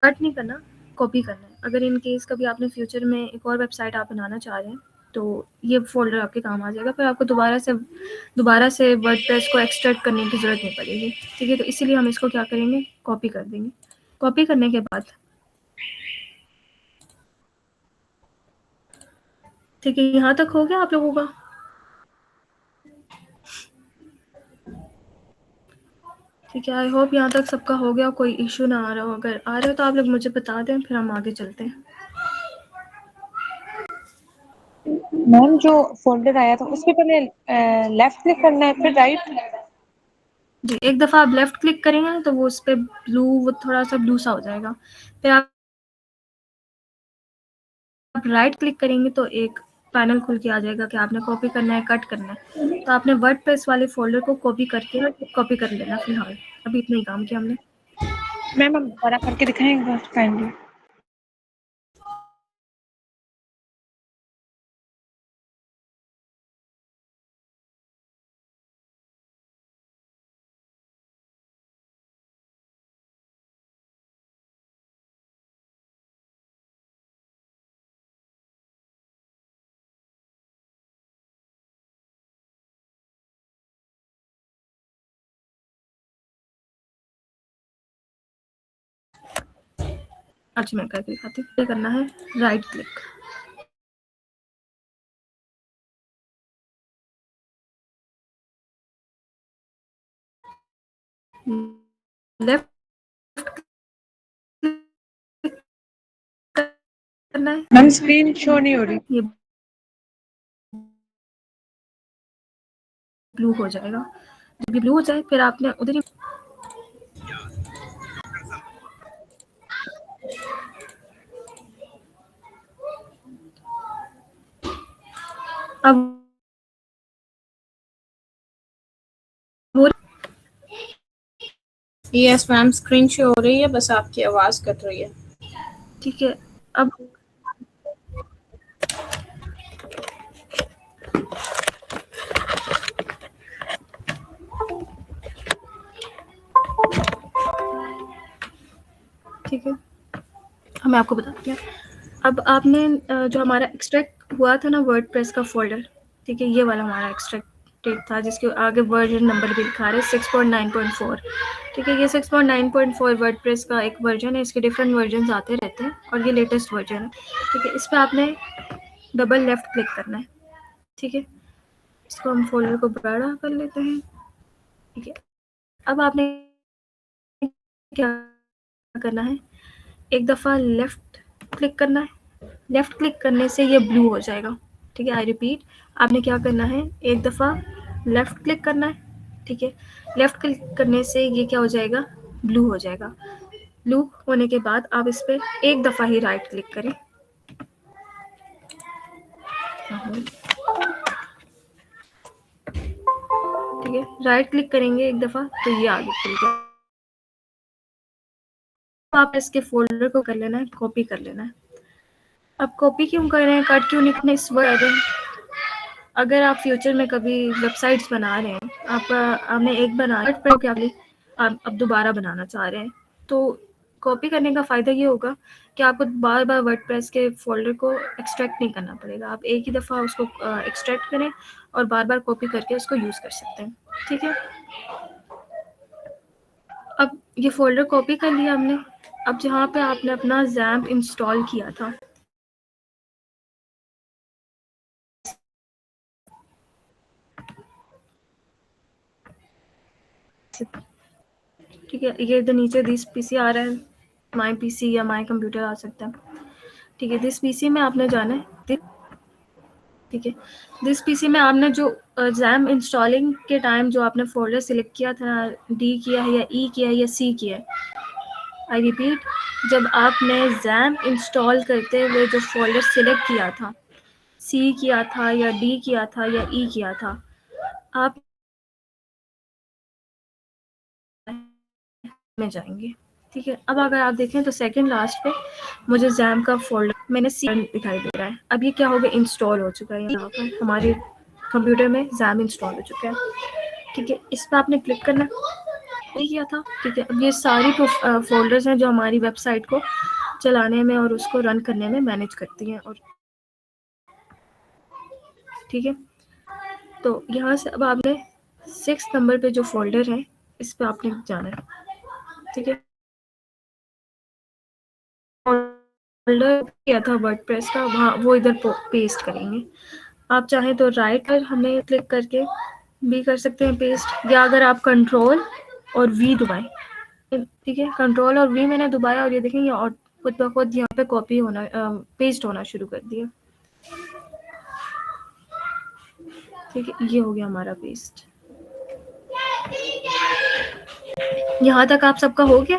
कट नहीं करना, कॉपी करना है। अगर इन केस कभी आपने फ्यूचर में एक और वेबसाइट आप बनाना चाह रहे हैं तो ये फ़ोल्डर आपके काम आ जाएगा, फिर आपको दोबारा से वर्डप्रेस को एक्सट्रैक्ट करने की ज़रूरत नहीं पड़ेगी, ठीक है। तो इसीलिए हम इसको क्या करेंगे, कॉपी कर देंगे। कॉपी करने के बाद, ठीक है, यहाँ तक हो गया आप लोगों का? ठीक है, आई होप यहाँ तक सबका हो गया, कोई इशू ना आ रहा हो। अगर आ रहा हो तो आप लोग मुझे बता दें, फिर हम आगे चलते हैं। मैम जो फोल्डर आया था उस पे पहले लेफ्ट क्लिक करना है फिर राइट? जी, एक दफ़ा आप लेफ़्ट क्लिक करेंगे तो वो उस पे वो थोड़ा सा ब्लू सा हो जाएगा। फिर आप राइट क्लिक करेंगे तो एक पैनल खुल के आ जाएगा कि आपने कॉपी करना है, कट करना है। तो आपने वर्डप्रेस वाले फ़ोल्डर को कॉपी कर लेना फ़िलहाल। अभी इतना ही काम किया हमने। मैम आप दोबारा करके दिखाएंगे काइंडली? अच्छा, मैं करके दिखाती हूँ। क्या करना है, राइट क्लिक, लेफ़्ट करना है। मैम स्क्रीन शो नहीं हो रही। ये ब्लू हो जाएगा। जब ये ब्लू हो जाए फिर आपने उधर ही अब वो यस मैम, स्क्रीन शो हो रही है, बस आपकी आवाज़ कट रही है। ठीक है। अब ठीक है, मैं आपको बताती हूँ। अब आपने जो हमारा एक्सट्रैक्ट हुआ था ना वर्डप्रेस का फ़ोल्डर, ठीक है, ये वाला हमारा एक्सट्रैक्टेड था जिसके आगे वर्जन नंबर भी लिखा रहा है 6.9.4, ठीक है। ये 6.9.4 वर्डप्रेस का एक वर्जन है, इसके डिफरेंट वर्जन आते रहते हैं और ये लेटेस्ट वर्जन है, ठीक है। इस पर आपने डबल लेफ़्ट क्लिक करना है, ठीक है। इसको हम फोल्डर को बड़ा कर लेते हैं, ठीक है। अब आपने क्या करना है, एक दफ़ा लेफ़्ट क्लिक करना है। लेफ़्ट क्लिक करने से ये ब्लू हो जाएगा, ठीक है। आई रिपीट, आपने क्या करना है, एक दफ़ा लेफ़्ट क्लिक करना है, ठीक है। लेफ़्ट क्लिक करने से ये क्या हो जाएगा, ब्लू हो जाएगा। ब्लू होने के बाद आप इस पर एक दफ़ा ही राइट क्लिक करें, ठीक है। राइट क्लिक करेंगे एक दफ़ा तो ये आगे खुल गया। आप इसके फोल्डर को कर लेना है, कॉपी कर लेना है। अब कॉपी क्यों कर रहे हैं, कट क्यों नहीं करना, इस वर्ड अगर आप फ्यूचर में कभी वेबसाइट्स बना रहे हैं, आपने एक बनाया पर क्या आप अब दोबारा बनाना चाह रहे हैं, तो कॉपी करने का फ़ायदा ये होगा कि आपको बार बार वर्डप्रेस के फोल्डर को एक्सट्रैक्ट नहीं करना पड़ेगा। आप एक ही दफ़ा उसको एक्सट्रैक्ट करें और बार बार कॉपी करके उसको यूज़ कर सकते हैं, ठीक है। अब ये फोल्डर कॉपी कर लिया हमने। अब जहाँ पे आपने अपना ज़ैम्प इंस्टॉल किया था, ठीक है, ये इधर नीचे दिस पीसी आ रहा है, माई पीसी या माई कंप्यूटर आ सकता है, ठीक है। दिस पीसी में आपने जाना है, ठीक है। दिस पीसी में आपने जो जैम इंस्टॉलिंग के टाइम जो आपने फोल्डर सिलेक्ट किया था, डी किया है या ई किया है या सी किया है, आई रिपीट, जब आपने जैम इंस्टॉल करते हुए जो फोल्डर सिलेक्ट किया था, सी किया था या डी किया था या ई किया था, आप में जाएंगे। ठीक है, अब अगर आप देखें तो सेकंड लास्ट पे मुझे जैम का फोल्डर मैंने सी दिखाई दे रहा है। अब ये क्या हो गया, इंस्टॉल हो चुका है, यहाँ पर हमारे कंप्यूटर में जैम इंस्टॉल हो चुका है। ठीक है, इस पर आपने क्लिक करना नहीं किया था। ठीक है, अब ये सारी फोल्डर्स हैं जो हमारी वेबसाइट को चलाने में और उसको रन करने में मैनेज करती हैं। और ठीक है, तो यहाँ से अब आपने 6 नंबर पे जो फोल्डर है इस पे आपने जाना है। ठीक है, फोल्डर किया था वर्डप्रेस का, वहाँ वो इधर पेस्ट करेंगे। आप चाहें तो राइट पर हमें क्लिक करके भी कर सकते हैं पेस्ट, या अगर आप कंट्रोल और वी दबाएं। ठीक है, कंट्रोल और वी मैंने दबाया और ये देखें ये और खुद ब खुद यहाँ पे कॉपी होना पेस्ट होना शुरू कर दिया। ठीक है, ये हो गया हमारा पेस्ट। यहाँ तक आप सबका हो गया।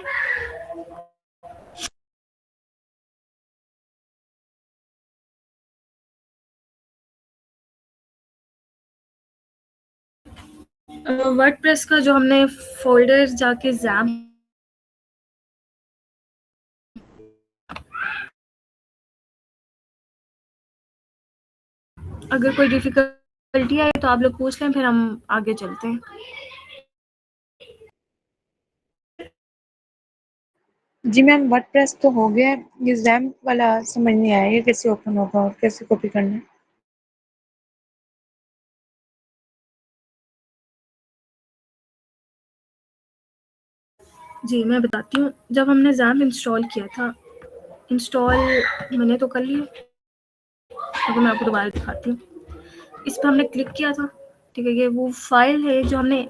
वर्डप्रेस का जो हमने फोल्डर जाके जैम अगर कोई डिफिकल्टी आए तो आप लोग पूछ लें, फिर हम आगे चलते हैं। जी मैम, वर्डप्रेस तो हो गया है, ये जैम वाला समझ नहीं आया, ये कैसे ओपन होगा और कैसे कॉपी करना है। जी मैं बताती हूँ, जब हमने जैम इंस्टॉल किया था, इंस्टॉल मैंने तो कर लिया, अगर मैं आपको दोबारा दिखाती हूँ। इस पर हमने क्लिक किया था। ठीक है, ये वो फाइल है जो हमने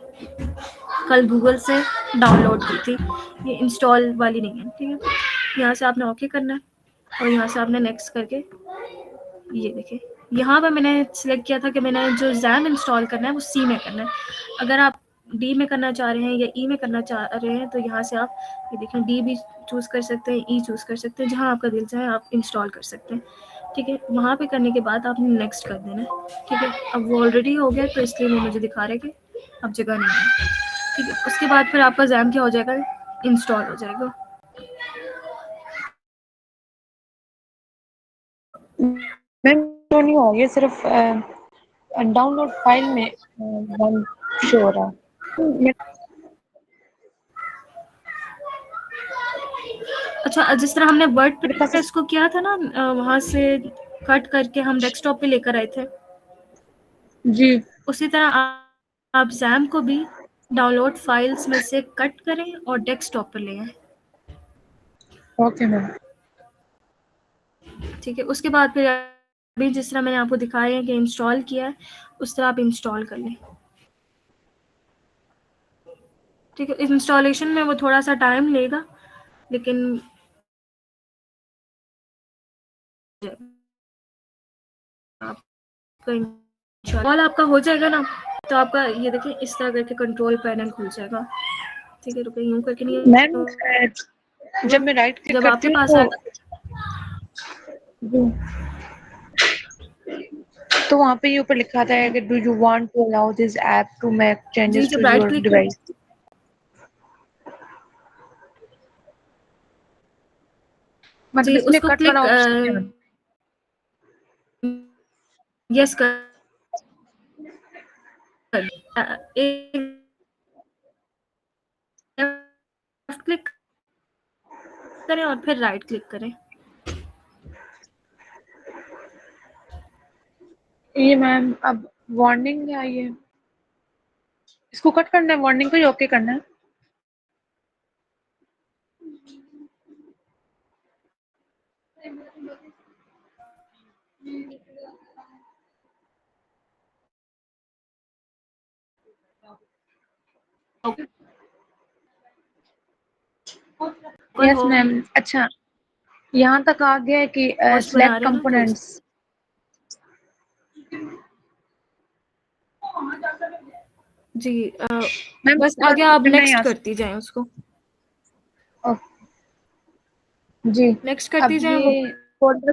कल गूगल से डाउनलोड की थी, ये इंस्टॉल वाली नहीं है। ठीक है, यहाँ से आपने ओके करना है और यहाँ से आपने नेक्स्ट करके ये देखिए, यहाँ पर मैंने सिलेक्ट किया था कि मैंने जो जैम इंस्टॉल करना है वो सी में करना है। अगर आप डी में करना चाह रहे हैं या ई में करना चाह रहे हैं तो यहाँ से आप ये देखें, डी भी चूज़ कर सकते हैं, ई चूज़ कर सकते हैं, जहाँ आपका दिल चाहे आप इंस्टॉल कर सकते हैं। ठीक है, वहाँ पे करने के बाद आपने नेक्स्ट कर देना है। ठीक है, अब वो ऑलरेडी हो गया तो इसलिए वो मुझे दिखा रहा है कि अब जगह नहीं है। ठीक है, उसके बाद फिर आपका जैम क्या हो जाएगा, इंस्टॉल हो जाएगा। मैम तो नहीं हो, ये सिर्फ डाउनलोड फाइल में वन शो हो रहा है। अच्छा, जिस तरह हमने मेरे पास वर्डप्रेस को किया था ना, वहाँ से कट करके हम डेस्कटॉप पे लेकर आए थे, जी उसी तरह आप जैम को भी डाउनलोड फाइल्स में से कट करें और डेस्कटॉप पर ले आएं। Okay ma'am. ठीक है, उसके बाद फिर अभी जिस तरह मैंने आपको दिखाया है कि इंस्टॉल किया है, उस तरह आप इंस्टॉल कर लें। ठीक है, इंस्टॉलेशन में वो थोड़ा सा टाइम लेगा, लेकिन इंस्टॉल आपका हो जाएगा ना, तो आपका ये देखिए इस तरह करके कंट्रोल पैनल खुल जाएगा। ठीक है, रुके, यूं करके नहीं, मैम जब मैं राइट क्लिक जब करती आपके हूँ पास तो आएगा वहाँ पे ये ऊपर लिखा था कि do you want to allow this app to make जी, चेंजेस टू जब राइट योर क्लिक डिवाइस। मतलब जी इसमें उसको कट वाला ऑप्शन है मैम। यस एक लेफ्ट क्लिक करें और फिर राइट क्लिक करें। ये मैम अब वार्निंग आई है, इसको कट करना है, वार्निंग को ही ओके करना है। Yes ma'am. अच्छा, यहाँ तक आ गया है कि होस्ट बना सिलेक्ट रहे हैं ना, तो कंपोनेंट्स। जी मैम बस उसके बाद आगे कुछ आप नहीं आ नेक्स्ट करती जाएं उसको। सकता। जी। नेक्स्ट करती अब जाएँ, वो ये फोल्डर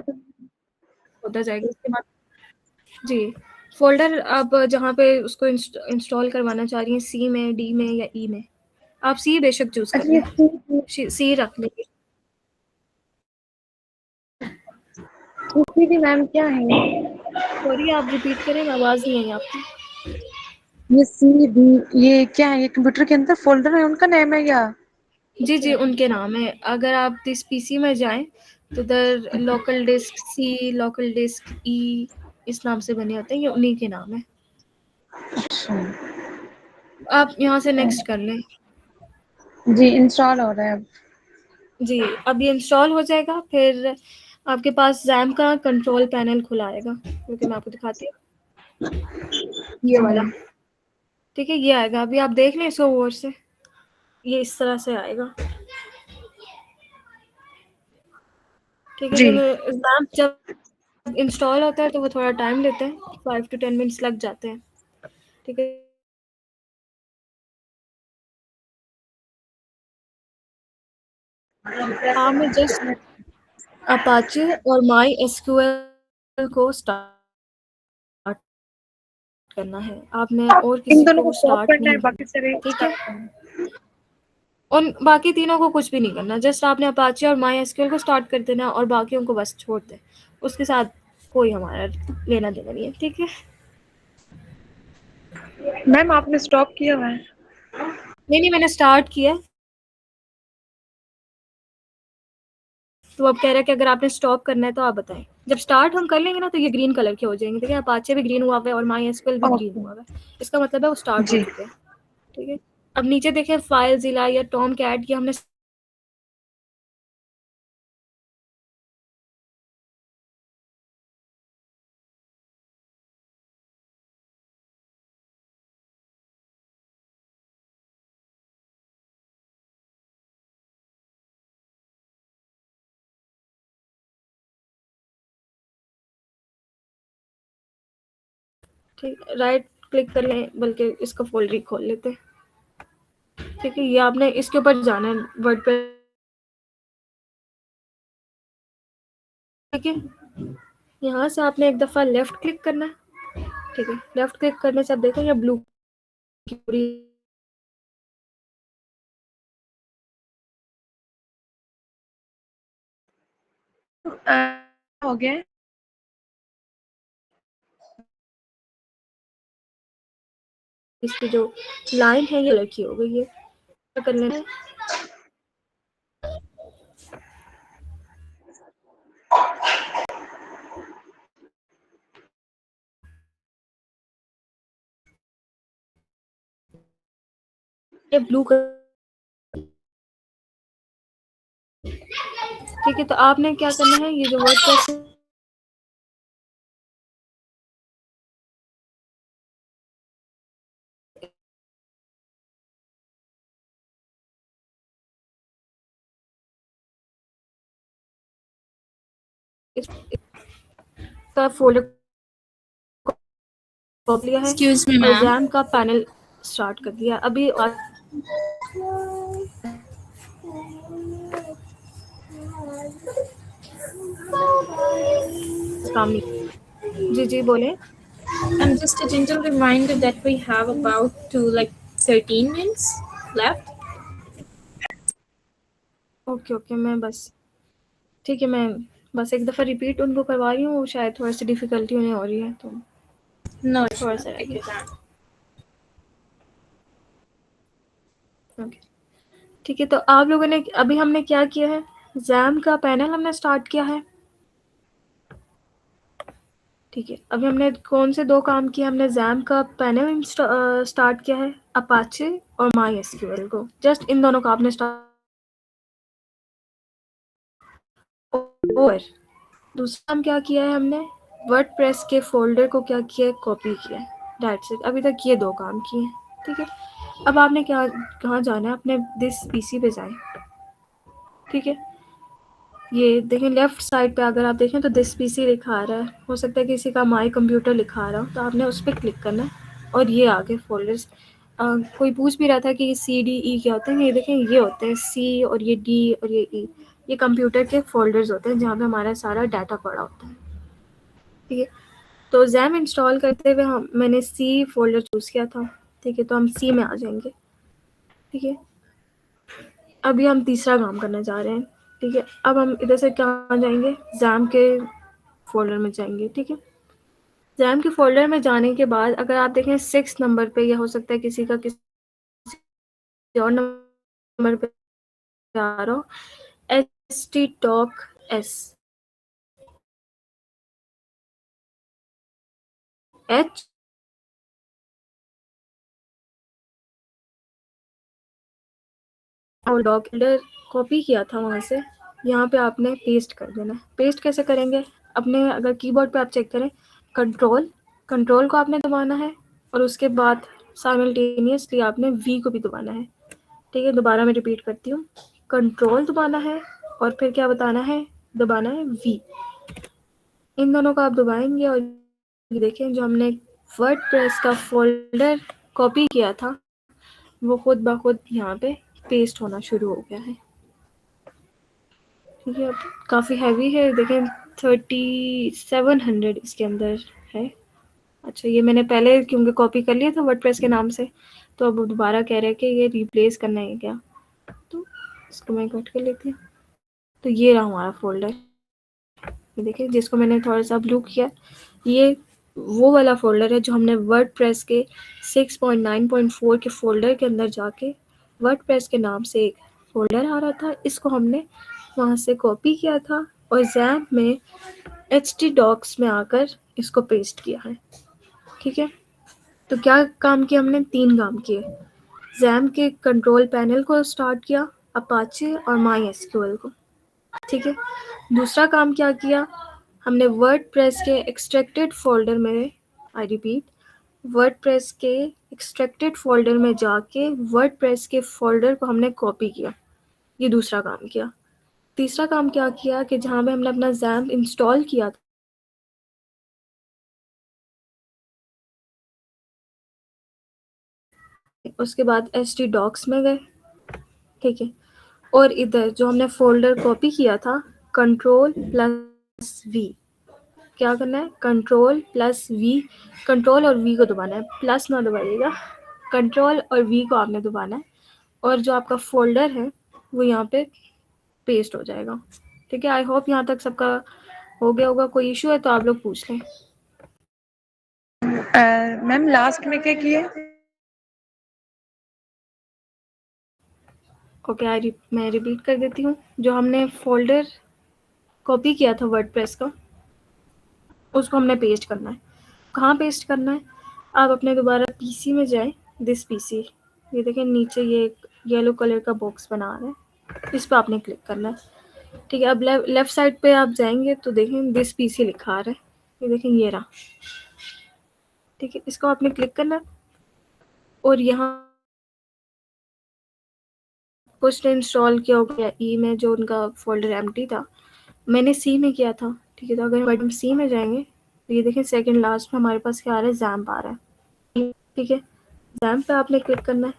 होता जाएगा। उसके बाद जी, फ़ोल्डर आप जहाँ पे उसको इंस्टॉल करवाना चाह रही हैं, सी में, डी में या ई में, आप सी बेशक चूज़ कर अच्छा, ये लें, सी रख लें। सीसीडी मैम क्या है? सॉरी, आप रिपीट करें, आवाज़ नहीं आई आपकी। ये सी डी, ये क्या है? ये कंप्यूटर के अंदर फोल्डर है, उनका नेम है या? जी, जी, उनके नाम है। अगर आप दिस पीसी में जाएँ, तो उधर local disk C, local disk E, इस नाम से बने होते हैं, ये उन्हीं के नाम हैं। अच्छा। आप यहाँ से नेक्स्ट कर लें। जी, इंस्टॉल हो रहा है अब। जी, अब ये इंस्टॉल हो जाएगा, फिर आपके पास ज़ैम का कंट्रोल पैनल खुला आएगा, क्योंकि मैं आपको दिखाती हूँ। ये वाला, ठीक है, ये आएगा। अभी आप देख लें इसको गौर से, ये इस तरह से आएगा। ठीक है, जी। क्योंकि ज़ैम जब इंस्टॉल होता है तो वो थोड़ा टाइम लेता है, 5 to 10 मिनट्स लग जाते हैं। ठीक है? आपने जस्ट अपाचे और माई एसक्यूएल को स्टार्ट करना है। आपने और इन किसी दोनों को को स्टॉप स्टार्ट करना है, नहीं बाकी करना, सारे ठीक है? स्टार्ट करना है। उन बाकी तीनों को कुछ भी नहीं करना, जस्ट आपने अपाचे और माई एसक्यूएल को स्टार्ट कर देना और बाकियों को बस छोड़ दें। उसके साथ कोई हमारा लेना-देना नहीं है, ठीक है? मैम आपने स्टॉप किया हुआ है? नहीं, मैंने स्टार्ट किया है। तो अब कह रहा है कि अगर आपने स्टॉप करना है तो आप बताएं। जब स्टार्ट हम कर लेंगे ना तो ये ग्रीन कलर के हो जाएंगे, ठीक है? अपाचे भी ग्रीन हुआ हुआ है और माई एसक्यूएल भी ग्रीन ओके। हुआ हुआ है, इसका मतलब है वो स्टार्ट हो जी। चुके हैं, ठीक है? अब नीचे देखें फाइल जिला या टॉम कैट, ये हमने ठीक राइट क्लिक कर लें, बल्कि इसका फोल्डर ही खोल लेते हैं, ठीक है? ये आपने इसके ऊपर जाना है वर्डप्रेस, ठीक है? यहाँ से आपने एक दफ़ा लेफ्ट क्लिक करना है, ठीक है? लेफ्ट क्लिक करने से आप देखें ये ब्लू की पूरी हो गया है? इसकी जो लाइन है ये लड़की हो गई है, क्या कर लेना है? ये ब्लू कलर, ठीक है? तो आपने क्या करना है, ये जो वर्डप्रेस इसका फोल्डर कॉपी लिया है Excuse me, और ma'am. जैम का पैनल स्टार्ट कर दिया। अभी काम नहीं, जी जी बोले। And just a gentle reminder that we have about 13 minutes left. Okay okay, मैं बस ठीक है, मैं बस एक दफ़ा रिपीट उनको करवा रही हूँ, शायद थोड़ी सी डिफ़िकल्टी उन्हें हो रही है, तो No, थोड़ा sure. सा रह Take गया। your time. ओके, ठीक है, तो आप लोगों ने अभी हमने क्या किया है, जैम का पैनल हमने स्टार्ट किया है, ठीक है? अभी हमने कौन से 2 काम किए, हमने जैम का पैनल स्टार्ट किया है, अपाचे और माई एसक्यूएल को, जस्ट इन दोनों का आपने स्टार्ट। और दूसरा काम क्या किया है हमने, वर्डप्रेस के फ़ोल्डर को क्या किया है, कॉपी किया है, दैट्स इट। अभी तक ये 2 काम किए हैं, ठीक है? अब आपने कहाँ जाना है, अपने दिस पीसी पे जाएँ, ठीक है? ये देखें लेफ्ट साइड पे अगर आप देखें तो दिस पीसी लिखा आ रहा है, हो सकता है किसी का माई कंप्यूटर लिखा आ रहा हो, तो आपने उस पर क्लिक करना है और ये आगे फ़ोल्डर्स। कोई पूछ भी रहा था कि सी डी ई क्या होते हैं, ये देखें ये होते हैं सी और ये डी और ये ई, ये कंप्यूटर के फ़ोल्डर्स होते हैं जहाँ पे हमारा सारा डाटा पड़ा होता है, ठीक है। तो ज़ैम इंस्टॉल करते हुए मैंने सी फ़ोल्डर चूज़ किया था, ठीक है। तो हम सी में आ जाएंगे, ठीक है। अभी हम तीसरा काम करने जा रहे हैं, ठीक है। अब हम इधर से कहाँ जाएंगे, ज़ैम के फ़ोल्डर में जाएंगे, ठीक है। ज़ैम के फ़ोल्डर में जाने के बाद अगर आप देखें 6 नंबर पे, या हो सकता है किसी का किसी और नंबर पे आ रहा हो, htdocs h और डॉक फोल्डर कॉपी किया था वहाँ से, यहाँ पे आपने पेस्ट कर देना है। पेस्ट कैसे करेंगे, अपने अगर कीबोर्ड पे आप चेक करें, कंट्रोल को आपने दबाना है और उसके बाद साइमल्टेनियसली आपने वी को भी दबाना है, ठीक है। दोबारा मैं रिपीट करती हूँ, कंट्रोल दबाना है और फिर क्या बताना है, दबाना है वी। इन दोनों को आप दबाएंगे और ये देखें जो हमने वर्डप्रेस का फोल्डर कॉपी किया था वो खुद ब खुद यहाँ पे पेस्ट होना शुरू हो गया है, ठीक है। अब काफ़ी हैवी है, देखें 3700 इसके अंदर है। अच्छा, ये मैंने पहले क्योंकि कॉपी कर लिया था वर्डप्रेस के नाम से, तो अब दोबारा कह रहे हैं कि ये रिप्लेस करना है क्या, तो इसको मैं कट कर लेती हूँ। तो ये रहा हमारा फोल्डर, ये देखिए जिसको मैंने थोड़ा सा ब्लू किया, ये वो वाला फ़ोल्डर है जो हमने वर्डप्रेस के 6.9.4 के फ़ोल्डर के अंदर जाके वर्डप्रेस के नाम से एक फ़ोल्डर आ रहा था, इसको हमने वहाँ से कॉपी किया था और ज़ैम में htdocs में आकर इसको पेस्ट किया है, ठीक है। तो क्या काम किया हमने, 3 काम किए। ज़ैम के कंट्रोल पैनल को स्टार्ट किया, अपाचे और MySQL को, ठीक है। दूसरा काम क्या किया, हमने वर्डप्रेस के एक्सट्रैक्टेड फ़ोल्डर में, आई रिपीट, वर्डप्रेस के एक्सट्रैक्टेड फ़ोल्डर में जाके वर्डप्रेस के फ़ोल्डर को हमने कॉपी किया, ये दूसरा काम किया। तीसरा काम क्या किया कि जहाँ पे हमने अपना ज़ैम्प इंस्टॉल किया था, उसके बाद htdocs में गए, ठीक है। और इधर जो हमने फ़ोल्डर कॉपी किया था, कंट्रोल प्लस वी, क्या करना है, कंट्रोल प्लस वी, कंट्रोल और वी को दबाना है, प्लस ना दबाइएगा, कंट्रोल और वी को आपने दबाना है और जो आपका फोल्डर है वो यहाँ पे पेस्ट हो जाएगा, ठीक है। आई होप यहाँ तक सबका हो गया होगा, कोई इशू है तो आप लोग पूछ लें। मैम लास्ट में क्या किए, ओके, मैं रिपीट कर देती हूँ। जो हमने फोल्डर कॉपी किया था वर्डप्रेस का, उसको हमने पेस्ट करना है। कहाँ पेस्ट करना है, आप अपने दोबारा पीसी में जाएं, दिस पीसी, ये देखें नीचे ये एक येलो कलर का बॉक्स बना रहा है, इस पर आपने क्लिक करना है, ठीक है। अब लेफ़्ट साइड पे आप जाएंगे तो देखें दिस पीसी लिखा आ रहा है, ये देखें ये रहा, ठीक है। इसको आपने क्लिक करना है और यहाँ कुछ इंस्टॉल किया हो गया ई में, जो उनका फोल्डर एम्प्टी था, मैंने सी में किया था, ठीक है। तो अगर हम सी में जाएंगे तो ये देखें सेकंड लास्ट में हमारे पास क्या आ रहा है, ज़ैम्प आ रहा है, ठीक है। ज़ैम्प पे आपने क्लिक करना है।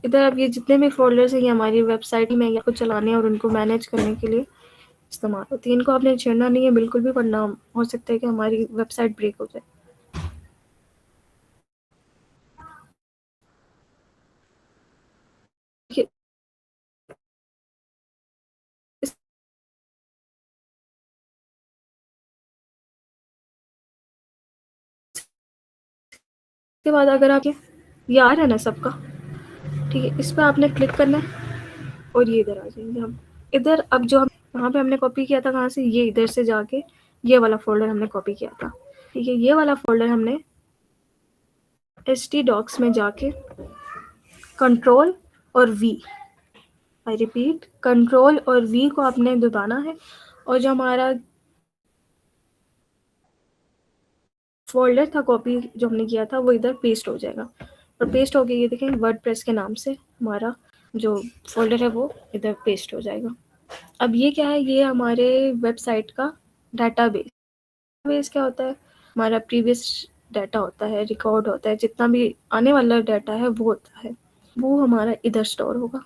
इधर अब ये जितने भी फ़ोल्डर्स हैं ये हमारी वेबसाइट में या कुछ चलाने और उनको मैनेज करने के लिए इस्तेमाल होती है। इनको आपने छेड़ना नहीं है बिल्कुल भी, वरना हो सकता है कि हमारी वेबसाइट ब्रेक हो जाए, ठीक है। इसके बाद अगर आप ये आ रहा है ना सबका, ठीक है, इस पर आपने क्लिक करना है और ये इधर आ जाएंगे हम। इधर अब जो हम वहाँ पे हमने कॉपी किया था, कहाँ से, ये इधर से जाके ये वाला फ़ोल्डर हमने कॉपी किया था, ठीक है। ये वाला फ़ोल्डर हमने htdocs में जाके कंट्रोल और वी, आई रिपीट, कंट्रोल और वी को आपने दबाना है और जो हमारा फोल्डर था कॉपी जो हमने किया था वो इधर पेस्ट हो जाएगा। और पेस्ट हो गया, ये देखें वर्डप्रेस के नाम से हमारा जो फोल्डर है वो इधर पेस्ट हो जाएगा। अब ये क्या है, ये हमारे वेबसाइट का डाटाबेस। बेस क्या होता है, हमारा प्रीवियस डाटा होता है, रिकॉर्ड होता है, जितना भी आने वाला डाटा है वो होता है, वो हमारा इधर स्टोर होगा।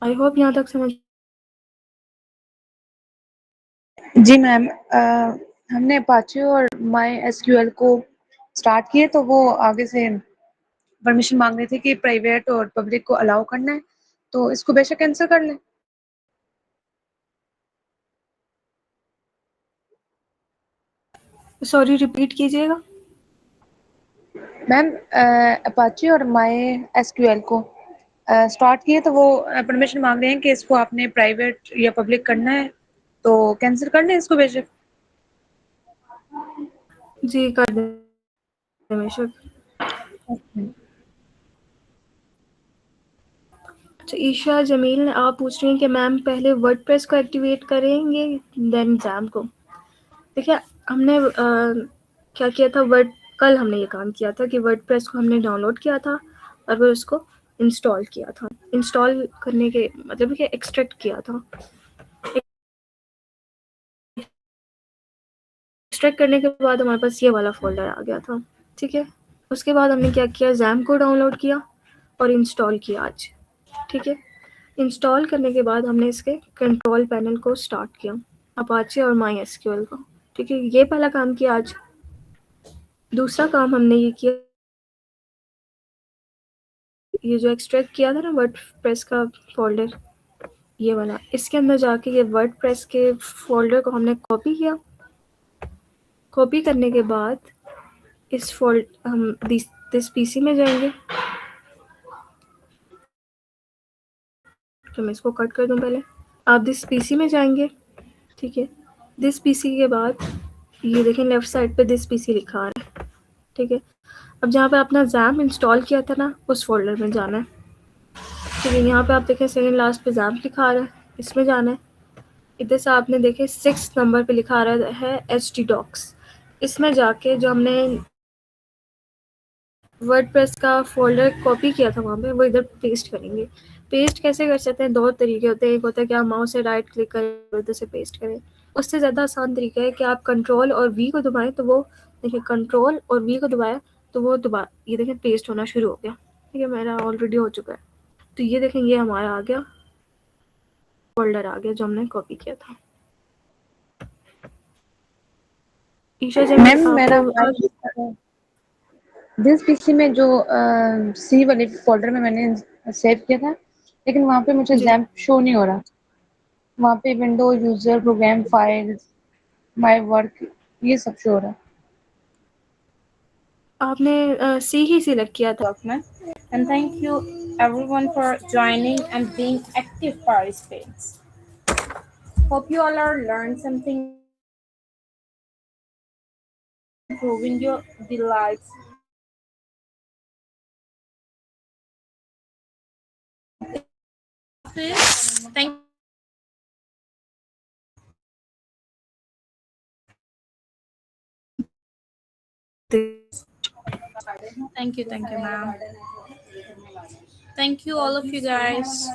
आई होप यहाँ तक समझ। जी मैम, हमने अपाचे और माई एसक्यूएल को स्टार्ट किए तो वो आगे से परमिशन मांग रहे थे कि प्राइवेट और पब्लिक को अलाउ करना है, तो इसको बेशक कैंसिल कर लें। सॉरी, रिपीट कीजिएगा। मैम, अपाचे और माई एसक्यूएल को स्टार्ट किए तो वो परमिशन मांग रहे हैं कि इसको आपने प्राइवेट या पब्लिक करना है, तो कैंसिल कर लें इसको बेशक। जी कर दें बेशक। अच्छा, ईशा जमील आप पूछ रही हैं कि मैम पहले वर्डप्रेस को एक्टिवेट करेंगे देन जैम को। देखिए हमने क्या किया था, कल हमने ये काम किया था कि वर्डप्रेस को हमने डाउनलोड किया था और फिर उसको इंस्टॉल किया था। इंस्टॉल करने के मतलब कि एक्सट्रैक्ट किया था। एक्सट्रैक्ट करने के बाद हमारे पास ये वाला फ़ोल्डर आ गया था, ठीक है। उसके बाद हमने क्या किया, जैम को डाउनलोड किया और इंस्टॉल किया आज, ठीक है। इंस्टॉल करने के बाद हमने इसके कंट्रोल पैनल को स्टार्ट किया, अपाचे और माई एसक्यूएल को, ठीक है। ये पहला काम किया आज। दूसरा काम हमने ये किया, ये जो एक्सट्रैक्ट किया था ना वर्डप्रेस का फ़ोल्डर, ये वाला, इसके अंदर जाके ये वर्डप्रेस के फ़ोल्डर को हमने कॉपी किया। कॉपी करने के बाद इस हम दिस पीसी में जाएंगे, तो मैं इसको कट कर दूं। पहले आप दिस पीसी में जाएंगे, ठीक है। दिस पीसी के बाद ये देखें लेफ्ट साइड पे दिस पीसी लिखा है, ठीक है। अब जहाँ पे आपने जैम इंस्टॉल किया था ना, उस फोल्डर में जाना है, ठीक है। यहाँ पे आप देखें सेकंड लास्ट पे जैम लिखा आ रहा है, इसमें जाना है। इधर से आपने देखे 6 नंबर पे लिखा आ रहा है htdocs, इसमें जाके जो हमने वर्डप्रेस का फ़ोल्डर कॉपी किया था वहाँ पे, वो इधर पेस्ट करेंगे। पेस्ट कैसे कर सकते हैं, 2 तरीके होते हैं। एक होता है कि आप माउस से राइट क्लिक करें, उधर से पेस्ट करें। उससे ज़्यादा आसान तरीका है कि आप कंट्रोल और वी को दबाएं, तो वो देखिए कंट्रोल और वी को दबाया तो वो ये देखें पेस्ट होना शुरू हो गया, ठीक है। मेरा ऑलरेडी हो चुका है, तो ये देखें ये हमारा आ गया, फ़ोल्डर आ गया जो हमने कॉपी किया था। ईशा जी मैम मेरा आपको दिस पीसी में जो सी वाले फोल्डर में मैंने सेव किया था, लेकिन वहाँ पे मुझे जी जैम्प शो नहीं हो रहा। वहाँ पे window user program files my work ये सब शो हो रहा है। आपने सी ही सिलेक्ट किया था। Document. And thank you everyone for joining and being active participants. Hope you all are learned something, improving your the lives. Thank thank you, ma'am. Thank you, all of you guys.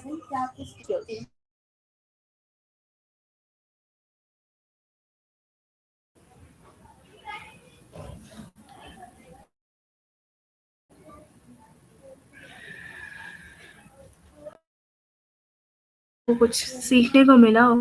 कुछ सीखने को मिला हो।